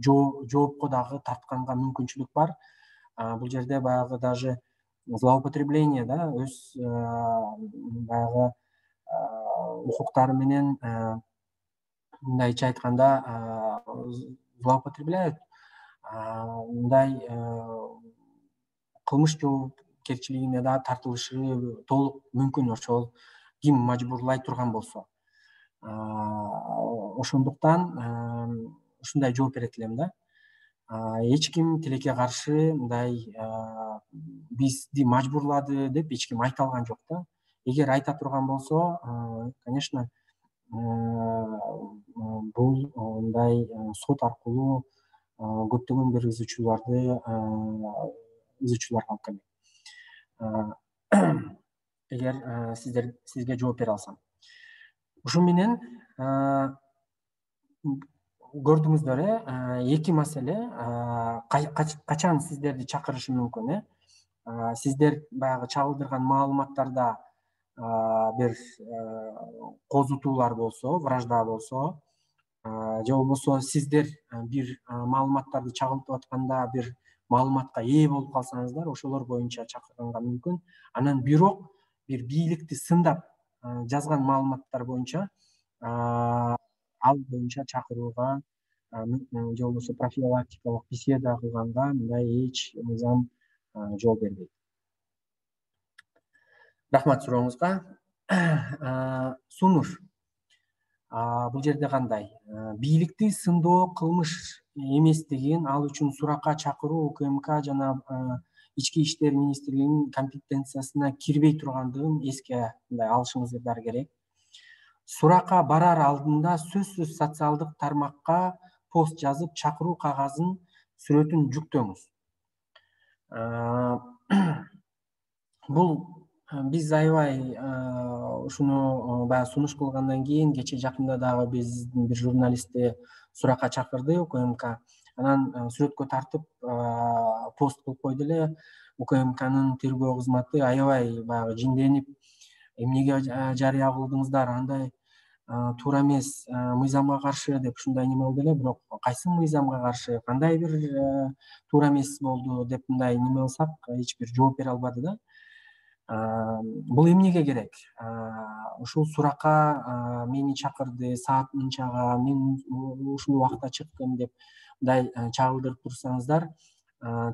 жоопко дагы тартканга мүмкүнчүлүк бар. Бул жерде баягы даже злоупотребление да өз баягы укуктары менен мындайча айтканда злоупотребляют мындай кылмыш жоопкерчилигине да тартылышы толук мүмкүн ошол ким мажбурлай турган болсо. Ошондуктан ушундай жооп берет элем да. Эч ким тилекке каршы мындай бизди мажбурлады деп эч ким айта алган жок да. Эгер айта турган болсо, конечно, бул мындай сот аркылуу көптөгөн бир изучууларга алып келет. Эгер сизге жооп бере алсам. Ушун менен көрдүңүздөр, эки маселе качан сиздерди чакырышы мүмкүн, сиздер баягы чагылдырган маалыматтарда бир козутуулар болсо, вражда болсо, же болбосо сиздер бир маалыматтарды чагылтып атканда бир маалыматка ээ болуп калсаңыздар, ошолор боюнча чакырганга мүмкүн. Анан бирок бир бийликти сындап жазган маалыматтар боюнча ал боюнча чакырууга же болбосо профилактикалык беседа кылганга мындай эч мыйзам жол бербейт. Рахмат сурооңузга. Сунуш. Бул жерде кандай? Бийликти сындоо кылмыш эместигин, ал үчүн суракка чакыруу УКМК жана Ички иштер министрлигинин компетенциясына кирбей тургандыгын эске алышыңыздар керек. Суракка барар алдында сөзсүз социалдык тармакка пост жазып, чакыруу кагазын сүрөтүн жүктөңүз. Бул биз аябай ушуну баягы сунуш кылгандан кийин кече жакында дагы биздин бир журналистти суракка чакырды УКМК. Анан сүрөткө тартып пост кылып койду эле. УКМКнын тергөө кызматы аябай баягы жинденип, эмнеге жарыя кылдыңыздар, андай туура эмес, мыйзамга каршы деп ушундай неме кылды эле. Бирок кайсы мыйзамга каршы, кандай бир туура эмес болду деп мындай неме кылсак, эч бир жооп бере албады да. Бул эмнеге керек? Ушул суракка мени чакырды, саат мынчага, мен ушул убакта чыктым деп мындай чагылдырып турсаңыздар,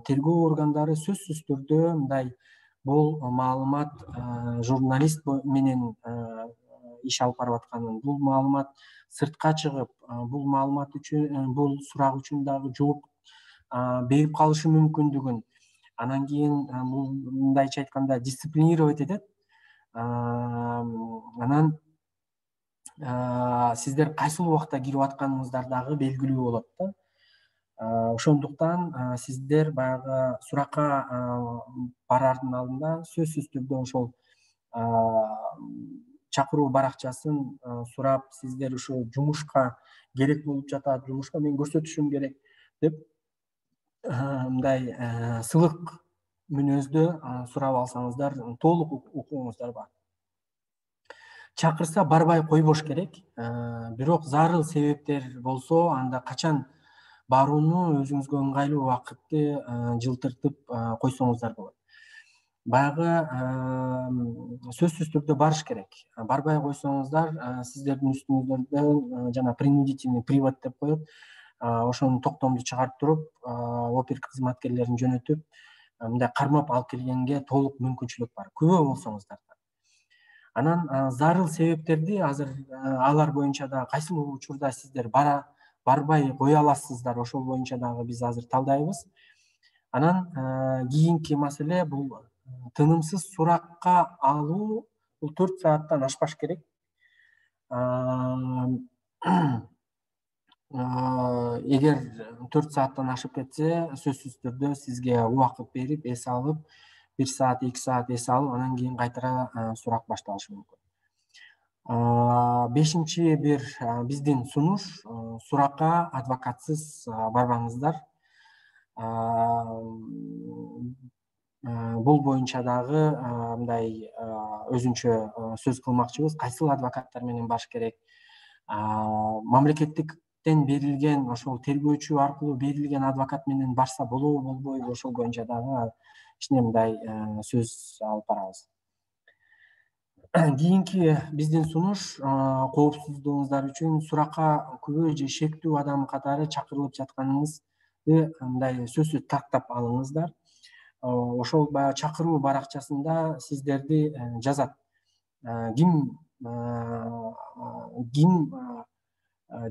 тергөө органдары сөзсүз түрдө мындай бул маалымат журналист менен иш алып барып атканын, бул маалымат сыртка чыгып, бул маалымат үчүн, бул сурак үчүн дагы жооп берип калышы мүмкүндүгүн, анан кийин бул мындайча айтканда дисциплинировать этет. Анан сиздер кайсыл убакта кирип атканыңыздар дагы белгилүү болот да. Ошондуктан сиздер баягы суракка барардын алдында сөзсүз түрдө ошол чакыруу баракчасын сурап, сиздер ушул жумушка керек болуп жатат, жумушка мен көрсөтүшүм керек деп мындай сылык мүнөздө сурап алсаңыздар, толук укуңуздар бар. Чакырса барбай койбош керек. Бирок зарыл себептер болсо, анда качан барууну өзүңүзгө ыңгайлуу убакытты жылтыртып койсоңуздар болот. Баягы сөзсүз түрдө барыш керек. Барбай койсоңуздар, сиздердин үстүңүздөрдөн жана принудительный привод деп коет, ошону токтомду чыгарып туруп, опер кызматкерлерин жөнөтүп, мындай кармап алып келгенге толук мүмкүнчүлүк бар, күбө болсоңуздар. Анан зарыл себептерди азыр алар боюнча да кайсыл учурда сиздер барбай кое аласыздар, ошол боюнча дагы биз азыр талдайбыз. Анан кийинки маселе бул тынымсыз суракка алуу, бул 4 сааттан ашпаш керек. Эгер 4 сааттан ашып кетсе, сөзсүз түрдө сизге убакыт берип, эс алып, 1 саат, 2 саат эс алып, анан кийин кайтара сурак башталышы мүмкүн. 5-чи бир биздин сунуш, суракка адвокатсыз барбаңыздар. Бул боюнча дагы мындай өзүнчө сөз кылмакчыбыз. Кайсыл адвокаттар менен барыш керек? Мамлекеттиктен берилген, ошол тергөөчү аркылуу берилген адвокат менен барса болобу, болбойбу, ошол боюнча дагы кичине мындай сөз алып барабыз. кийинки биздин сунуш коопсуздугуңуздар үчүн суракка күбө же шектүү адам катары чакырылып жатканыңызды мындай сөзсүз тактап алыңыздар. Ошол баягы чакыруу баракчасында сиздерди жазат. Ким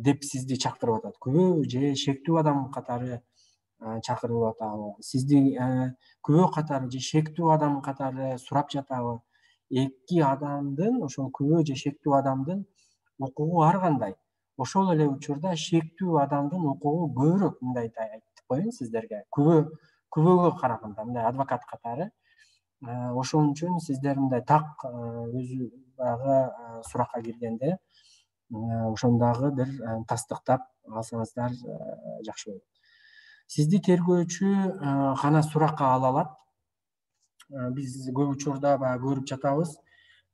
деп сизди чакырып атат? Күбө же шектүү адам катары чакырылып атабы? Сизди күбө катары же шектүү адам катары сурап жатабы? Эки адамдын, ошол күбө же шектүү адамдын укугу ар кандай? Ошол эле учурда шектүү адамдын укугу көбүрөөк, мындай айтып коеюн сиздерге. Күбөгө караганда мындай адвокат катары. Ошон үчүн сиздер мындай так өзү баягы суракка киргенде ошондагы бир тастыктап алсаңыздар жакшы болот. Сизди тергөөчү гана суракка ала алат. Биз көп учурда баягы көрүп жатабыз.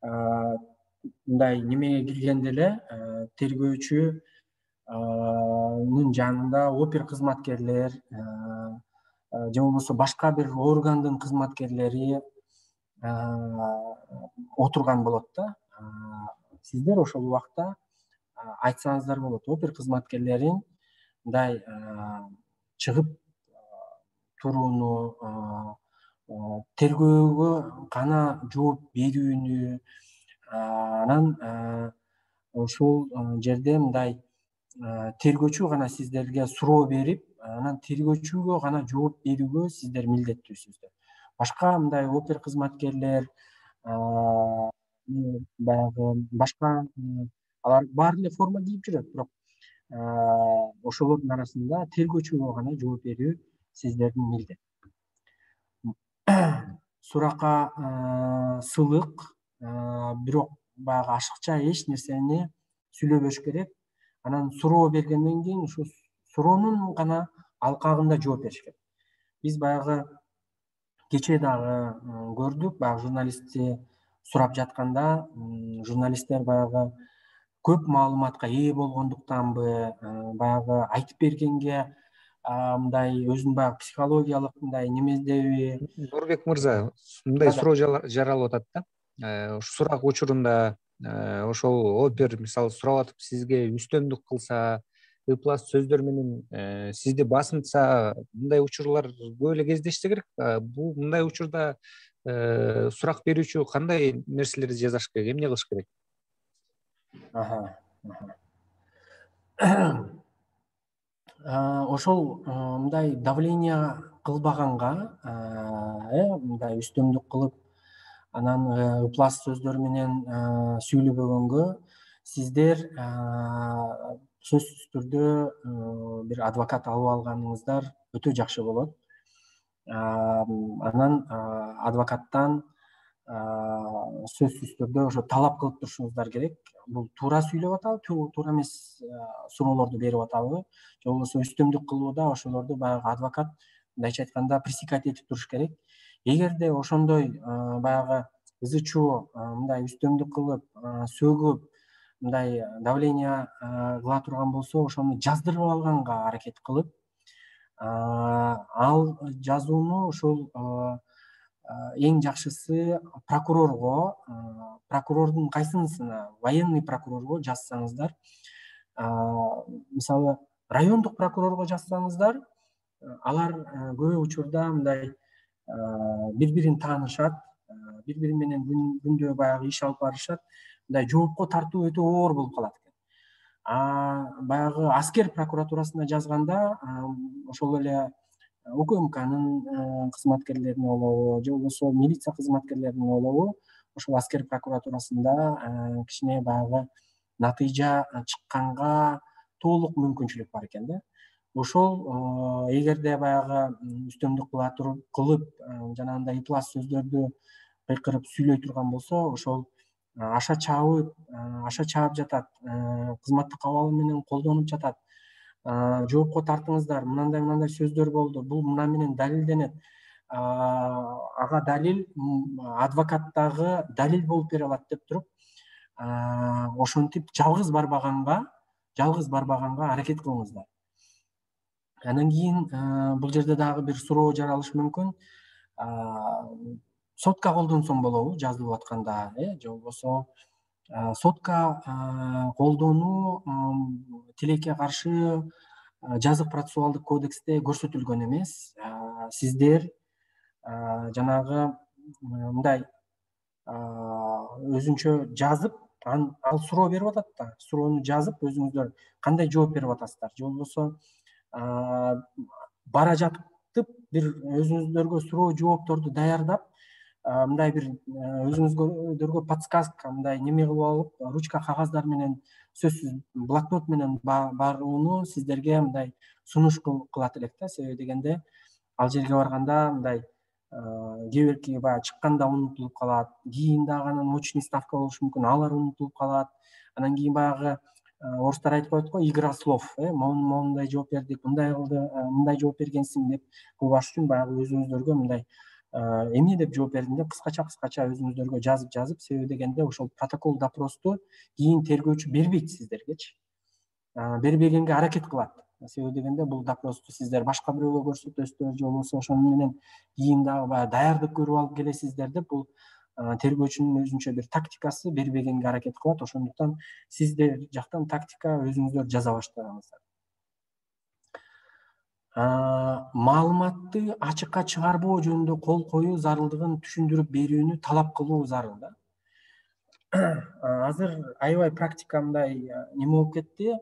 Мындай немеге киргенде эле тергөөчүнүн жанында опер кызматкерлер же болбосо башка бир органдын кызматкерлери отурган болот да. Сиздер ошол убакта айтсаңыздар болот. Опер кызматкерлерин мындай чыгып турууну, тергөөгө гана жооп берүүнү, анан ошол жерде мындай тергөөчү гана сиздерге суроо берип, анан тергөөчүгө гана жооп берүүгө сиздер милдеттүүсүздөр. Башка мындай опер кызматкерлер, баягы башка алар баары эле форма кийип жүрөт, бирок ошолордун арасында тергөөчүгө гана жооп берүү сиздердин милдет. Суракка сылык, бирок баягы ашыкча эч нерсени сүйлөбөш керек. Анан суроо бергенден кийин ушул суроонун гана алкагында жооп бериш керек. Биз баягы кечээ дагы көрдүк, баягы журналистти сурап жатканда журналисттер баягы көп маалыматка ээ болгондуктанбы, баягы айтып бергенге мындай өзүнүн баягы психологиялык мындай немедеби? Нурбек мырза, мындай суроо жаралып атат да. Сурак учурунда ошол опер мисалы сурап атып сизге үстөмдүк кылса, ыплас сөздөр менен сизди басынтса, мындай учурлар көп эле кездешсе керек. Бул мындай учурда сурак берүүчү кандай нерселерди жазаш керек, эмне кылыш керек? Ошол мындай давление кылбаганга, мындай үстөмдүк кылып, анан ыплас сөздөр менен сүйлөбөгөнгө сиздер сөзсүз түрдө бир адвокат алып алганыңыздар өтө жакшы болот. Анан адвокаттан сөзсүз түрдө ошо талап кылып турушуңуздар керек. Бул туура сүйлөп атабы, туура эмес суроолорду берип атабы, же болбосо үстөмдүк кылууда ошолорду баягы адвокат мындайча айтканда пресекать этип туруш керек. Эгерде ошондой баягы ызы-чуу мындай үстөмдүк кылып, сөгүп, мындай давление кыла турган болсо, ошону жаздырып алганга аракет кылып, ал жазууну ошол эң жакшысы прокурордун кайсынысына, военный прокурорго жазсаңыздар, мисалы райондук прокурорго жазсаңыздар, алар көп учурда мындай бири-бирин таанышат, бири-бири менен күндө баягы иш алып барышат, мындай жоопко тартуу өтө оор болуп калат экен. Баягы аскер прокуратурасына жазганда, ошол эле УКМКнын кызматкерлерине болобу, же болбосо милиция кызматкерлерине болобу, ошол аскер прокуратурасында кичине баягы натыйжа чыкканга толук мүмкүнчүлүк бар экен да. Ошол эгерде баягы үстөмдүк кылып, жанагындай ыплас сөздөрдү кыйкырып сүйлөй турган болсо, ошол аша чаап жатат, кызматтык абалы менен колдонуп жатат, жоопко тартыңыздар, мындай сөздөр болду, бул мына менен далилденет, ага далил адвокат дагы далил болуп бере алат деп туруп, ошентип жалгыз барбаганга аракет кылыңыздар. Анан кийин бул жерде дагы бир суроо жаралышы мүмкүн. сотка колдонсом болобу жазылып атканда, же болбосо сотка колдонуу тилекке каршы жазык процессуалдык кодексте көрсөтүлгөн эмес. Сиздер жанагы мындай өзүнчө жазып, ал суроо берип атат да, суроону жазып өзүңүздөр кандай жооп берип атасыздар, же болбосо бара жатып бир өзүңүздөргө суроо жоопторду даярдап, мындай бир өзүңүздөргө подсказка мындай неме кылып алып, ручка кагаздар менен, сөзсүз блокнот менен барууну сиздерге мындай сунуш кылат элек да. Себеби дегенде ал жерге барганда мындай кээ бирки баягы чыкканда унутулуп калат, кийин дагы анан очный ставка болушу мүмкүн, алар унутулуп калат. Анан кийин баягы орустар айтып коет го, игра слов, моундай жооп бердик, мындай кылды, мындай жооп бергенсиң деп кылбаш үчүн баягы өзүңүздөргө мындай эмне деп жооп бердиң деп кыскача өзүңүздөргө жазып, себеби дегенде ошол протокол допросту кийин тергөөчү бербейт сиздергечи, бербегенге аракет кылат. Себеби дегенде бул допросту сиздер башка бирөөгө көрсөтөсүздөр, же болбосо ошону менен кийин дагы баягы даярдык көрүп алып келесиздер деп бул тергөөчүнүн өзүнчө бир тактикасы, бербегенге аракет кылат. Ошондуктан сиздер жактан тактика өзүңүздөр жаза баштагансыздар. Маалыматты ачыкка чыгарбоо жөнүндө кол коюу зарылдыгын түшүндүрүп берүүнү талап кылуу зарыл да. Азыр аябай практика мындай неме болуп кетти.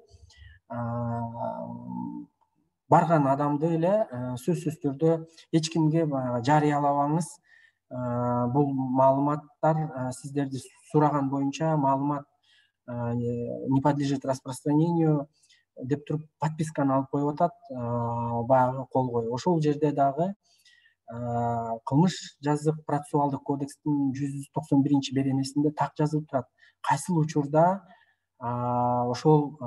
Барган адамды эле сөзсүз түрдө эч кимге жарыялабаңыз. Бул маалыматтар сиздерди сураган боюнча маалымат не подлежит распространению деп туруп подписканы алып коюп атат, баягы кол коюу. Ошол жерде дагы кылмыш жазык процессуалдык кодекстин 191 беренесинде так жазылып турат. Кайсыл учурда ошол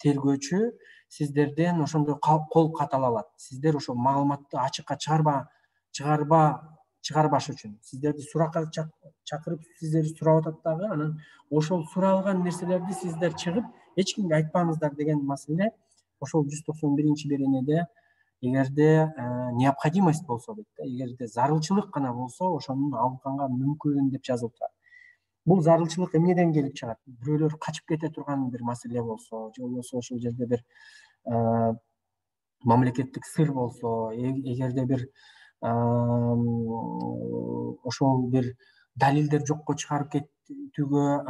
тергөөчү сиздерден ошондой кол ката алат. Сиздер ошол маалыматты ачыкка чыгарбаш үчүн сиздерди суракка чакырып, сиздерди сурап атат дагы, анан ошол суралган нерселерди сиздер чыгып эч кимге айтпаңыздар деген маселе ошол 191 беренеде эгерде необходимость болсо дейт да, эгерде зарылчылык гана болсо ошонун алынганга мүмкүн деп жазылып турат. Бул зарылчылык эмнеден келип чыгат? Бирөөлөр качып кете турган бир маселе болсо, же болбосо ошол жерде бир мамлекеттик сыр болсо, эгерде бир ошол бир далилдер жокко чыгарып кетүүгө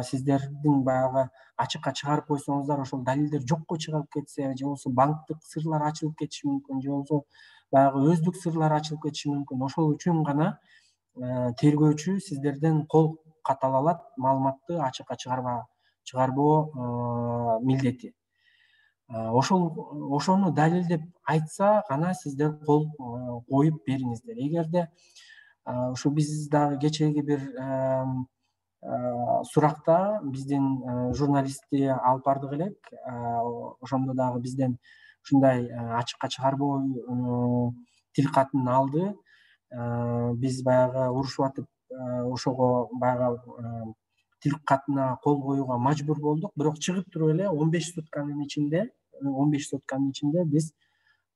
сиздердин баягы ачыкка чыгарып койсоңуздар, ошол далилдер жокко чыгарып кетсе, же болбосо банктык сырлар ачылып кетиши мүмкүн, же болбосо баягы өздүк сырлар ачылып кетиши мүмкүн. Ошол үчүн гана тергөөчү сиздерден кол ката алат, маалыматты ачыкка чыгарбоо милдети. Ошону далилдеп айтса гана сиздер кол коюп бериңиздер. Эгерде ушу биз дагы кечеги бир суракта биздин журналистти алып бардык элек. Ошондо дагы бизден ушундай ачыкка чыгарбоо тил катын алды. Биз баягы урушуп атып, ошого баягы тил катына кол коюуга мажбур болдук. Бирок чыгып туруп эле 15 сутканын ичинде биз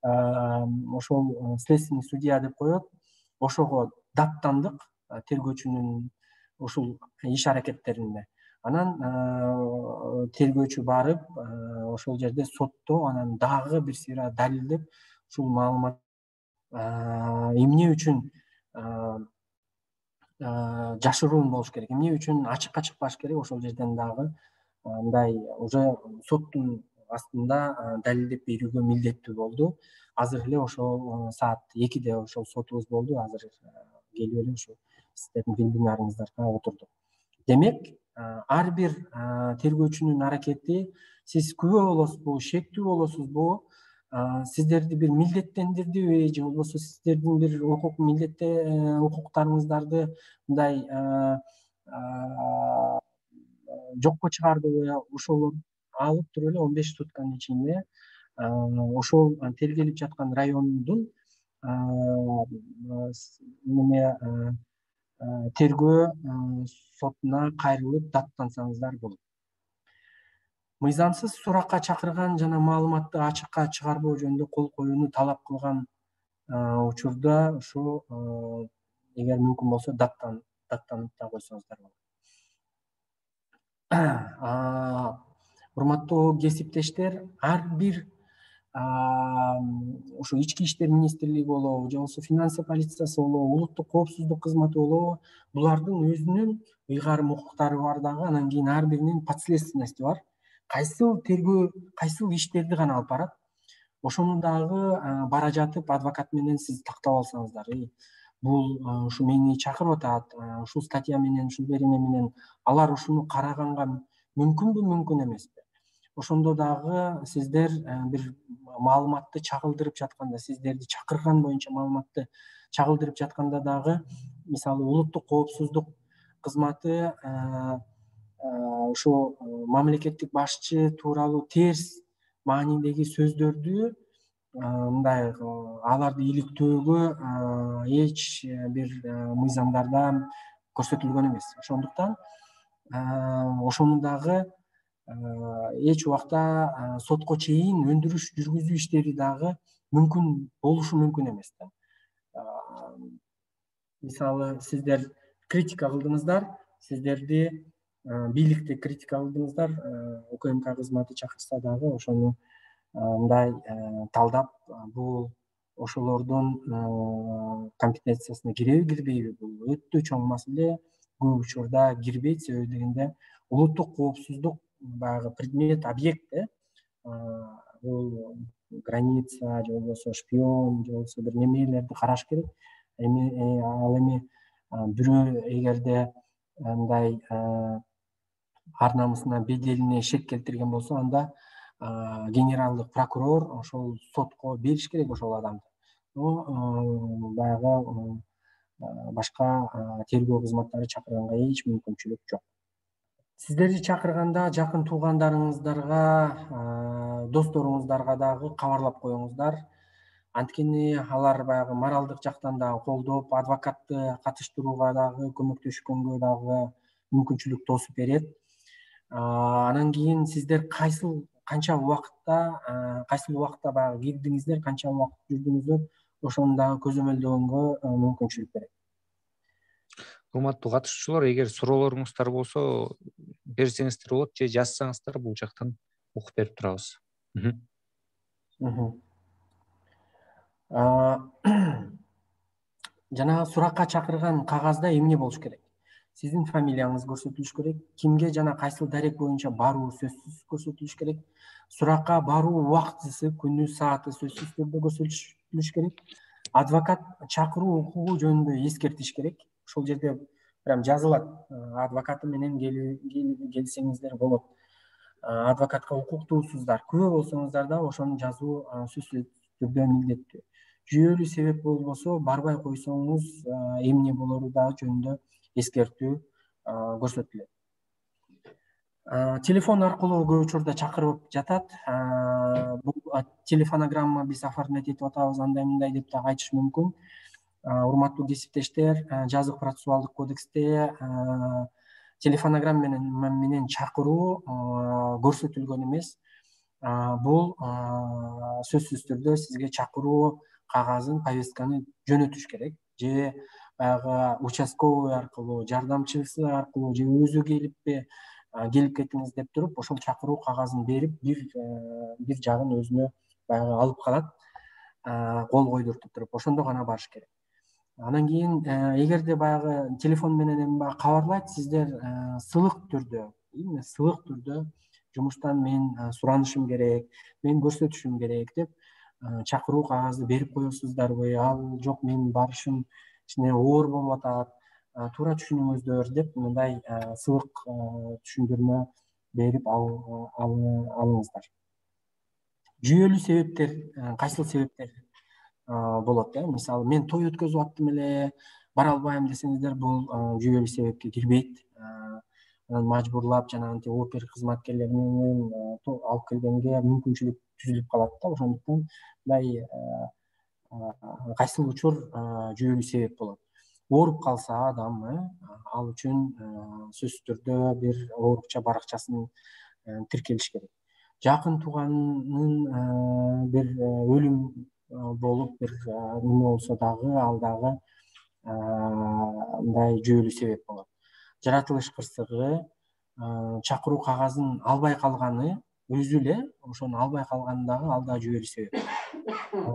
ошол следственный судья деп коет, ошого даттандык тергөөчүнүн ушул иш аракеттерине. Анан тергөөчү барып ошол жерде сотто анан дагы бир сыйра далилдеп ушул маалымат эмне үчүн жашыруун болуш керек, эмне үчүн ачыкка чыкпаш керек, ошол жерден дагы мындай уже соттун астында далилдеп берүүгө милдеттүү болду. Азыр эле ошол саат 2-де ошол сотубуз болду. Азыр келип эле ошо сиздердин вебинарыңыздарга отурдук. Демек, ар бир тергөөчүнүн аракети, сиз күбө болосузбу, шектүү болосузбу, сиздерди бир милдеттендирдиби, же болбосо сиздердин бир укуктарыңыздарды мындай жокко чыгардыбы, ошол алып туруп эле 15 сутканын ичинде ошол тергелип жаткан райондун тергөө сотуна кайрылып даттансаңыздар болот. Мыйзамсыз суракка чакырган жана маалыматты ачыкка чыгарбоо жөнүндө кол коюуну талап кылган учурда ушу эгер мүмкүн болсо даттанып да койсоңуздар болот. Урматтуу кесиптештер, ар бир ушу ички иштер министрлиги болобу же болбосо финансы полициясы болобу, улуттук коопсуздук кызматы болобу, булардын өзүнүн ыйгарым укуктары бар дагы, анан кийин ар биринин подследственности бар. Кайсыл тергөө, кайсыл иштерди гана алып барат. Ошону дагы бара жатып адвокат менен сиз тактап алсаңыздар, бул ушу мени чакырып атат, ушул статья менен, ушул берене менен алар ушуну караганга мүмкүнбү, мүмкүн эмеспи? Ошондо дагы сиздер бир маалыматты чагылдырып жатканда, сиздерди чакырган боюнча маалыматты чагылдырып жатканда дагы, мисалы улуттук коопсуздук кызматы ушу мамлекеттик башчы тууралуу терс маанидеги сөздөрдү мындай аларды иликтөөгө эч бир мыйзамдарда көрсөтүлгөн эмес. Ошондуктан ошону дагы эч убакта сотко чейин өндүрүш жүргүзүү иштери дагы мүмкүн болушу мүмкүн эмес да. Мисалы сиздер критика кылдыңыздар, сиздерди бийликти критика кылдыңыздар, УКМК кызматы чакырса дагы ошону мындай талдап, бул ошолордун компетенциясына киреби, кирбейби, бул өтө чоң маселе. Көп учурда кирбейт, себеби дегенде улуттук коопсуздук баягы предмет, объект, бул граница же болбосо шпион же болбосо бир немелерди караш керек. Ал эми бирөө эгерде мындай ар намысына, беделине шек келтирген болсо, анда генералдык прокурор ошол сотко бериш керек ошол адамды. Баягы башка тергөө кызматтары чакырганга эч мүмкүнчүлүк жок. Сиздерди чакырганда жакын туугандарыңыздарга, досторуңуздарга дагы кабарлап коюңуздар. Анткени алар баягы моралдык жактан дагы колдоп, адвокатты катыштырууга дагы, көмөктөшкөнгө дагы мүмкүнчүлүк тосуп берет. Анан кийин сиздер канча убакытта баягы кирдиңиздер, канча убакыт жүрдүңүздөр, ошону дагы көзөмөлдөгөнгө мүмкүнчүлүк берет. Урматтуу катышуучулар, эгер суроолоруңуздар болсо берсеңиздер болот же жазсаңыздар, бул жактан окуп берип турабыз. Жанагы суракка чакырган кагазда эмне болуш керек? Сиздин фамилияңыз көрсөтүлүш керек, кимге жана кайсыл дарек боюнча баруу сөзсүз көрсөтүлүш керек, суракка баруу убактысы, күнү, сааты сөзсүз түрдө көрсөтүлүш керек, адвокат чакыруу укугу жөнүндө эскертиш керек. Ошол жерде прям жазылат, адвокаты менен келсеңиздер болот. Адвокатка укуктуусуздар, күбө болсоңуздар да ошону жазуу сөзсүз түрдө милдеттүү. Жүйөлүү себеп болбосо барбай койсоңуз эмне болору дагы жөнүндө эскертүү көрсөтүлөт. Телефон аркылуу көп учурда чакырып жатат. Бул телефонограмма биз оформлять этип атабыз, андай мындай деп да айтыш мүмкүн. Урматтуу кесиптештер, жазык процессуалдык кодексте телефонограмма менен чакыруу көрсөтүлгөн эмес. Бул сөзсүз түрдө сизге чакыруу кагазын, повестканы жөнөтүш керек. Же баягы участковый аркылуу, жардамчысы аркылуу, же өзү келип кетиңиз деп туруп, ошол чакыруу кагазын берип, бир жагын өзүнө баягы алып калат, кол койдуртуп туруп, ошондо гана барыш керек. Анан кийин эгерде баягы телефон менен кабарлайт, сиздер сылык түрдө жумуштан мен суранышым керек, мен көрсөтүшүм керек деп чакыруу кагазды берип коесуздарбы, ал жок мен барышым кичине оор болуп атат, туура түшүнүңүздөр деп мындай сылык түшүндүрмө берип алыңыздар. Жүйөлүү себептер, кайсыл себептер болот? Мисалы, мен той өткөзүп аттым эле, бара албайм десеңиздер, бул жүйөлүү себепке кирбейт. Анан мажбурлап жанагынтип опер кызматкерлери менен алып келгенге мүмкүнчүлүк түзүлүп калат да. Ошондуктан мындай кайсыл учур жүйөлүү себеп болот. Ооруп калса адам, ал үчүн сөзсүз түрдө бир оорукча баракчасын тиркелиш керек. Жакын тууганын бир өлүм болуп бир неме болсо дагы ал дагы мындай жүйөлүү себеп болот. Жаратылыш кырсыгы, чакыруу кагазын албай калганы өзү эле ошону албай калганы дагы ал да жүйөлүү себеп.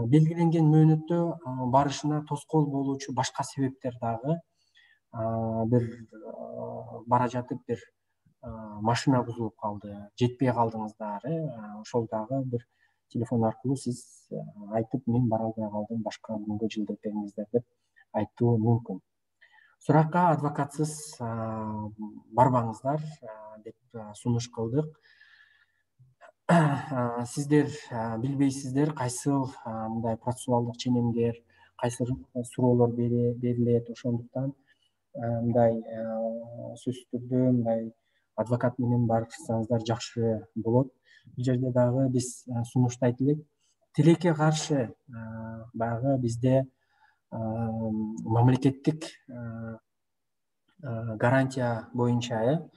Белгиленген мөөнөттө барышына тоскоол болуучу башка себептер дагы бир бара жатып бир машина бузулуп калды, жетпей калдыңыздар, ошол дагы бир телефон аркылуу сиз айтып, мен бара албай калдым, башка күнгө жылдырып бериңиздер деп айтуу мүмкүн. Суракка адвокатсыз барбаңыздар деп сунуш кылдык. Сиздер билбейсиздер кайсыл мындай процессуалдык ченемдер, кайсы суроолор берилет, ошондуктан мындай сөзсүз түрдө мындай адвокат менен барышсаңыздар жакшы болот. Бул жерде дагы биз сунуштайт элек, тилекке каршы баягы бизде мамлекеттик гарантия боюнча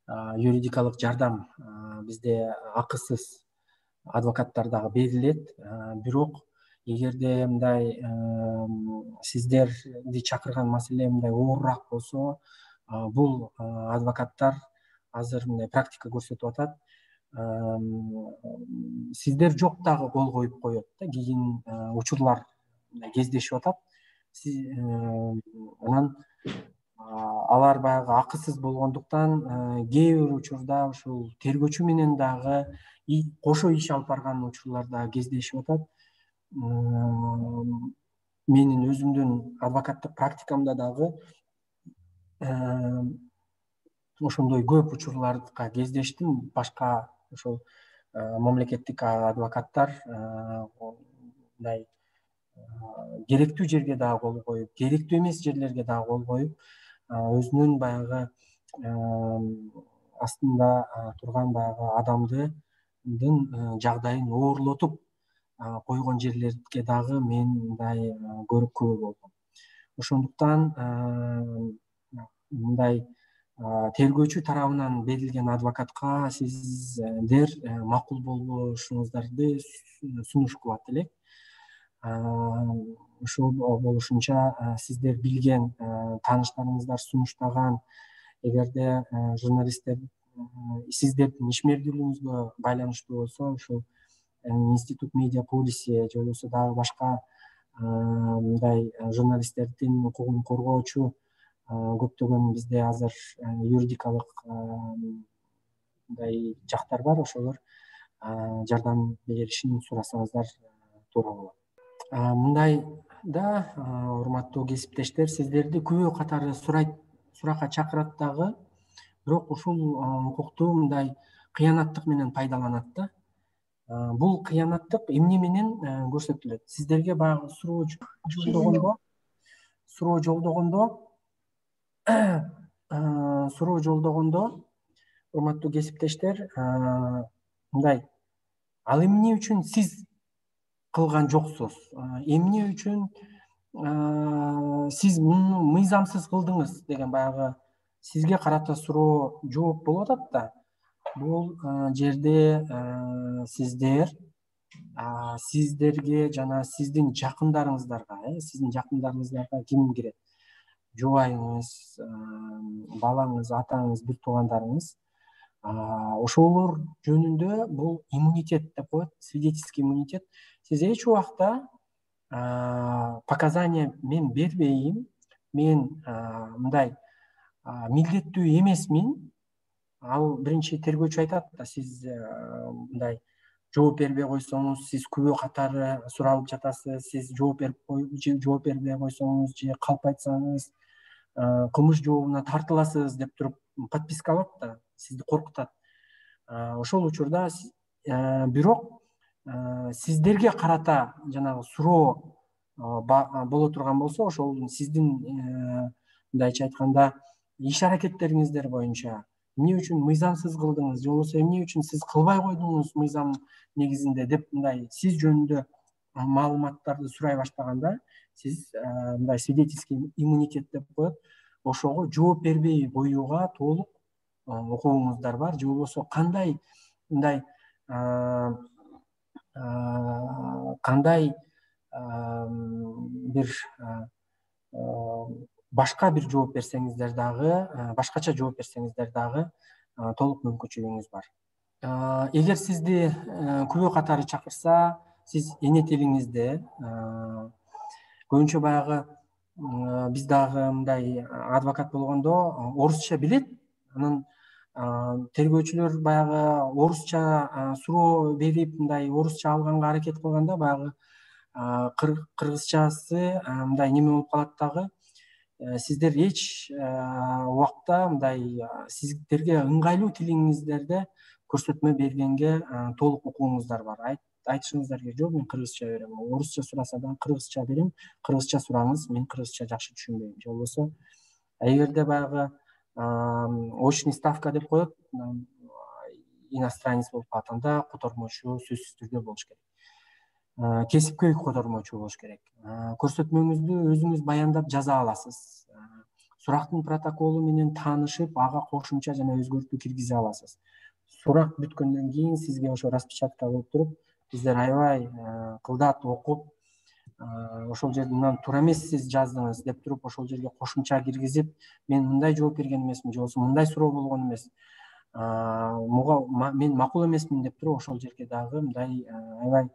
юридикалык жардам бизде акысыз адвокаттар дагы берилет. Бирок эгерде мындай сиздерди чакырган маселе мындай оорураак болсо, бул адвокаттар азыр мындай практика көрсөтүп атат, сиздер жок дагы кол коюп коет да, кийин учурлар кездешип атат. Анан алар баягы акысыз болгондуктан кээ бир учурда ушул тергөөчү менен дагы кошо иш алып барган учурлар дагы кездешип атат. Менин өзүмдүн адвокаттык практикамда дагы ошондой көп учурларга кездештим. Башка ошол мамлекеттик адвокаттар мындай керектүү жерге дагы кол коюп, керектүү эмес жерлерге дагы кол коюп, өзүнүн баягы астында турган баягы адамдын жагдайын оорлотуп койгон жерлерге дагы мен мындай көрүп күбө болдум. Ошондуктан мындай тергөөчү тарабынан берилген адвокатка сиздер макул болушуңуздарды сунуш кылат элек. Ошол болушунча сиздер билген тааныштарыңыздар сунуштаган, эгерде журналисттер сиздердин ишмердүүлүгүңүзгө байланыштуу болсо, ушул институт медиа полиси же болбосо дагы башка мындай журналисттердин укугун коргоочу көптөгөн бизде азыр юридикалык мындай жактар бар, ошолор жардам беришин сурасаңыздар туура болот. Мындай да, урматтуу кесиптештер, сиздерди күбө катары суракка чакырат дагы, бирок ушул укукту мындай кыянаттык менен пайдаланат да. Бул кыянаттык эмне менен көрсөтүлөт? Сиздерге баягы суроо жолдогондо, урматтуу кесиптештер, мындай, ал эмне үчүн сиз кылган жоксуз? Эмне үчүн сиз муну мыйзамсыз кылдыңыз деген баягы сизге карата суроо жооп болуп атат да. Бул жерде сиздерге жана сиздин жакындарыңыздарга ким кирет? Жубайыңыз, балаңыз, атаңыз, бир туугандарыңыз. Ошолор жөнүндө бул иммунитет деп коет, свидетельский иммунитет. Сиз эч убакта показания мен бербейм, мен мындай милдеттүү эмесмин. Ал биринчи тергөөчү айтат да, сиз мындай жооп бербей койсоңуз, сиз күбө катары суралып жатасыз, сиз жооп бербей койсоңуз же калп айтсаңыз кылмыш жообуна тартыласыз деп туруп подписка алат да, сизди коркутат. Ошол учурда бирок сиздерге карата жанагы суроо боло турган болсо, ошол сиздин мындайча айтканда иш аракеттериңиздер боюнча эмне үчүн мыйзамсыз кылдыңыз, же болбосо эмне үчүн сиз кылбай койдуңуз мыйзам негизинде деп мындай сиз жөнүндө маалыматтарды сурай баштаганда, сиз мындай свидетельский иммунитет деп коет, ошого жооп бербей коюуга толук укугуңуздар бар. Же болбосо кандай мындай бир башка бир жооп берсеңиздер дагы, башкача жооп берсеңиздер дагы толук мүмкүнчүлүгүңүз бар. Эгер сизди күбө катары чакырса, сиз эне тилиңизде көбүнчө баягы биз дагы мындай адвокат болгондо орусча билет, анан тергөөчүлөр баягы орусча суроо берип, мындай орусча алганга аракет кылганда баягы кыргызчасы мындай неме болуп калат дагы. Сиздер эч убакта мындай сиздерге ыңгайлуу тилиңиздерде көрсөтмө бергенге толук укугуңуздар бар. Айтышыңыздар керек, жок мен кыргызча берем, орусча сураса да кыргызча берем, кыргызча сураңыз, мен кыргызча жакшы түшүнбөйм. Же болбосо эгерде баягы очный ставка деп коет, иностранец болуп калат, анда котормочу сөзсүз түрдө болуш керек. Кесипкөй котормочу болуш керек. Көрсөтмөңүздү өзүңүз баяндап жаза аласыз. Сурактын протоколу менен таанышып, ага кошумча жана өзгөртүү киргизе аласыз. Сурак бүткөндөн кийин сизге ошо распечатка болуп туруп, сиздер аябай кылдат окуп, ошол жерде мындан туура эмес сиз жаздыңыз деп туруп, ошол жерге кошумча киргизип, мен мындай жооп берген эмесмин, же болбосо мындай суроо болгон эмес, мен макул эмесмин деп туруп, ошол жерге дагы мындай аябай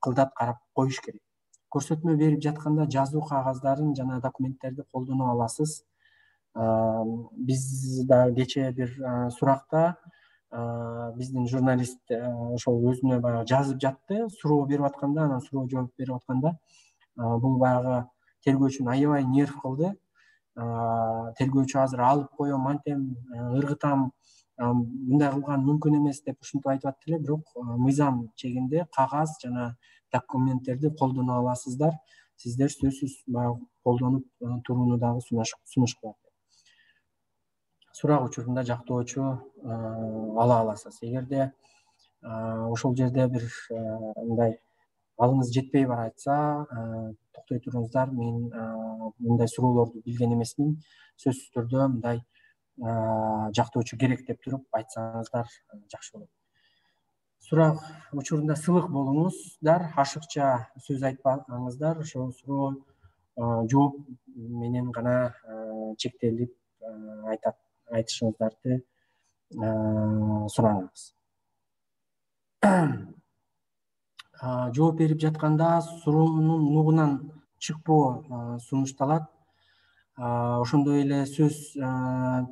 кылдат карап коюш керек. Көрсөтмө берип жатканда жазуу кагаздарын жана документтерди колдоно аласыз. Биз да кечээ бир суракта биздин журналист ошол өзүнө баягы жазып жатты, суроо берип атканда, анан суроо жооп берип атканда бул баягы тергөөчүнү аябай нерв кылды. Тергөөчү азыр алып коем, антем, ыргытам, мындай кылган мүмкүн эмес деп ушинтип айтып атты эле, бирок мыйзам чегинде кагаз жана документтерди колдоно аласыздар. Сиздер сөзсүз колдонуп турууну дагы сунуш кылат. Сурак учурунда жактоочу ала аласыз. Эгерде ошол жерде бир мындай алыңыз жетпей баратса, токтой туруңуздар, мен мындай суроолорду билген эмесмин, сөзсүз түрдө мындай жактоочу керек деп туруп айтсаңыздар жакшы болот. Сурак учурунда сылык болуңуздар, ашыкча сөз айтпаңыздар, ошол суроо жооп менен гана чектелип айтышыңыздарды сураңыз. Жооп берип жатканда суроонун нугунан чыкпоо сунушталат. Ошондой эле сөз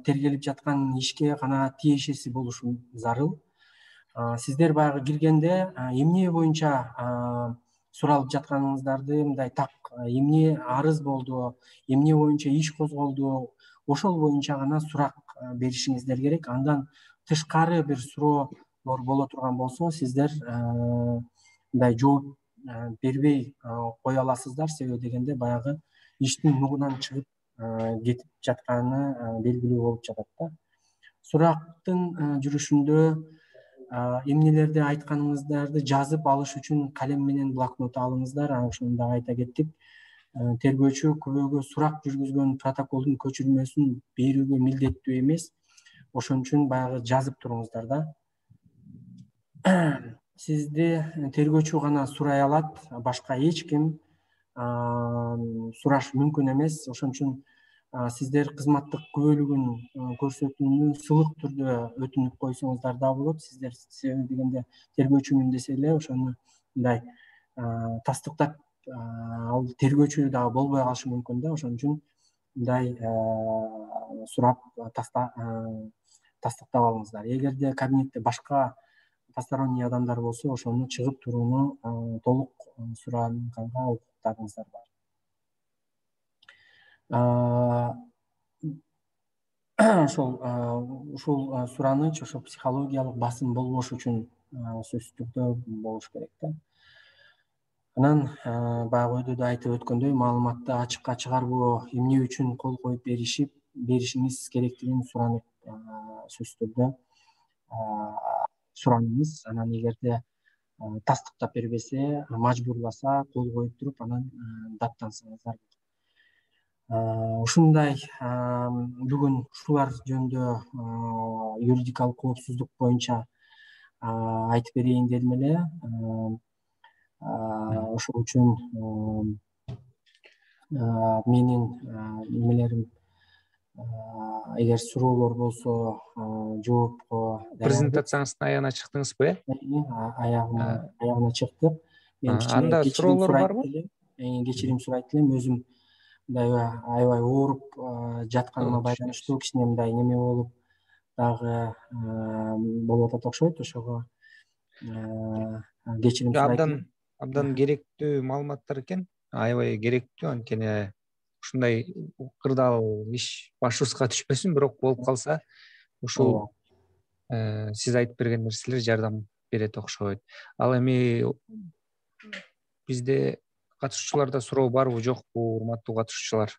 тергелип жаткан ишке гана тиешеси болушу зарыл. Сиздер баягы киргенде эмне боюнча суралып жатканыңыздарды мындай так, эмне арыз болду, эмне боюнча иш козголду, ошол боюнча гана сурак беришиңиздер керек. Андан тышкары бир суроолор боло турган болсо, сиздер мындай жооп бербей кое аласыздар. Себеби дегенде баягы иштин нугунан чыгып кетип жатканы белгилүү болуп жатат да. Сурактын жүрүшүндө эмнелерди айтканыңыздарды жазып алыш үчүн калем менен блокнот алыңыздар. Ошону дагы айта кеттик. Тергөөчү күбөгө сурак жүргүзгөн протоколдун көчүрмөсүн берүүгө милдеттүү эмес. Ошон үчүн баягы жазып туруңуздар да. Сизди тергөөчү гана сурай алат, башка эч ким сураш мүмкүн эмес. Ошон үчүн сиздер кызматтык күбөлүгүн көрсөтүүнү сылык түрдө өтүнүп койсоңуздар да болот. Сиздер себеби дегенде тергөөчүмүн десе эле ошону мындай тастыктап ал тергөөчү дагы болбой калышы мүмкүн да. Ошон үчүн мындай сурап тастыктап алыңыздар. Эгерде кабинетте башка посторонний адамдар болсо, ошону чыгып турууну толук суранганга укуктарыңыздар бар. Ушул сураныч, ошол психологиялык басым болбош үчүн сөзсүз түрдө болуш керек да. Анан баягы өйдө айтып өткөндөй, маалыматты ачыкка чыгарбоо, эмне үчүн кол коюп беришиңиз керектигин суранып, сөзсүз түрдө сураныңыз. Анан эгерде тастыктап бербесе, мажбурласа, кол коюп туруп, анан даттансаңыздар. Ушундай бүгүн ушулар жөнүндө юридикалык коопсуздук боюнча айтып берейин дедим эле. Ошол үчүн менин немелерим эгер суроолор болсо жоопко презентацияңыздын аягына чыктыңызбы, э? аягына чыктык. Мен кичине Анда кечирим суроолор сурайт барбы? элем. Кечирим сурайт элем. Өзүм мындай аябай ооруп жатканыма байланыштуу кичине мындай неме болуп дагы болуп атат окшойт. Ошого кечирим сурайт элем. Абдан керектүү маалыматтар экен. Аябай керектүү, анткени ушундай кырдаал иш башыбызга түшпөсүн, бирок болуп калса ушул сиз айтып берген нерселер жардам берет окшойт. Ал эми бизде катышуучуларда суроо барбы, жокпу, урматтуу катышуучулар?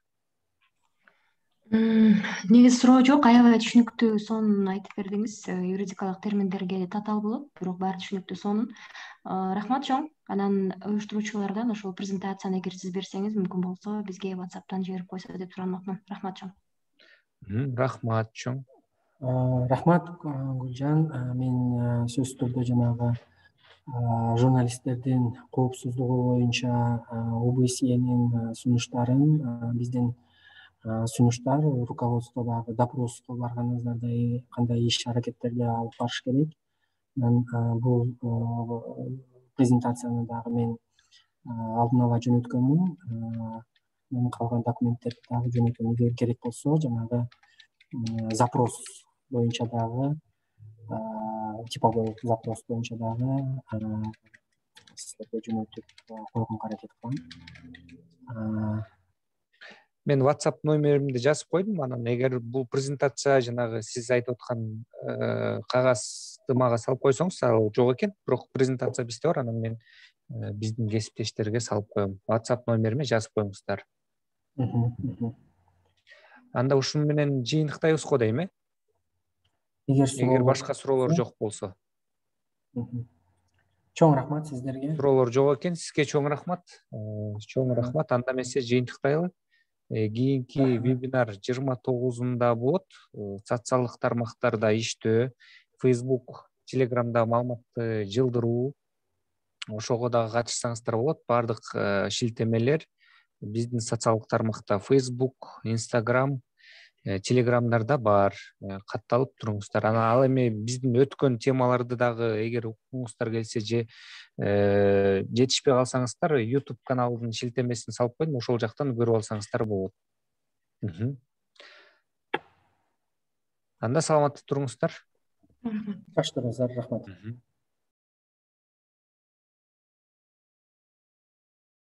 Негизи суроо жок, аябай түшүнүктүү сонун айтып бердиңиз. Юридикалык терминдерге татаал болот, бирок баары түшүнүктүү сонун. Рахмат чоң. Анан уюштуруучулардан ошол презентацияны эгер сиз берсеңиз, мүмкүн болсо бизге WhatsApp'тан жиберип койсо деп сурамакмын. Рахмат чоң. Рахмат чоң. Рахмат Гүлжан. Мен сөзсүз түрдө жанагы журналисттердин коопсуздугу боюнча ОБСЕнин сунуштарын, биздин сунуштар, руководстводагы допроско барганыңыздарда кандай иш аракеттерди алып барыш керек. Бул презентацияны дагы мен алдын ала жөнөткөнмүн. Мен калган документтерди дагы жөнөтөм. Эгер керек болсо жанагы запрос боюнча дагы типовой запрос боюнча дагы силерге жөнөтүп койгонго аракет кылам. Мен WhatsApp номеримди жазып койдум. Анан эгер бул презентация жанагы сиз айтып аткан кагазды мага салып койсоңуз, ал жок экен, бирок презентация бизде бар. Анан мен биздин кесиптештерге салып коем. WhatsApp номериме жазып коюңуздар. Анда ушун менен жыйынтыктайбыз го дейм, э? Эгер башка суроолор жок болсо. Чоң рахмат сиздерге. Суроолор жок экен, сизге чоң рахмат. Чоң рахмат. Анда эмесе жыйынтыктайлы. Кийинки вебинар 29-ында болот. Социалдык тармактарда иштөө, Facebook, Telegramда маалыматты жылдыруу. Ошого дагы катышсаңыздар болот. Бардык шилтемелер биздин социалдык тармакта Facebook, Instagram, Telegramдарда бар. Катталып туруңуздар. Ал эми биздин өткөн темаларды дагы эгер укуңуздар келсе же жетишпей калсаңыздар, YouTube каналынын шилтемесин салып койдум, ошол жактан көрүп алсаңыздар болот. Анда саламатта туруңуздар. Рахмат.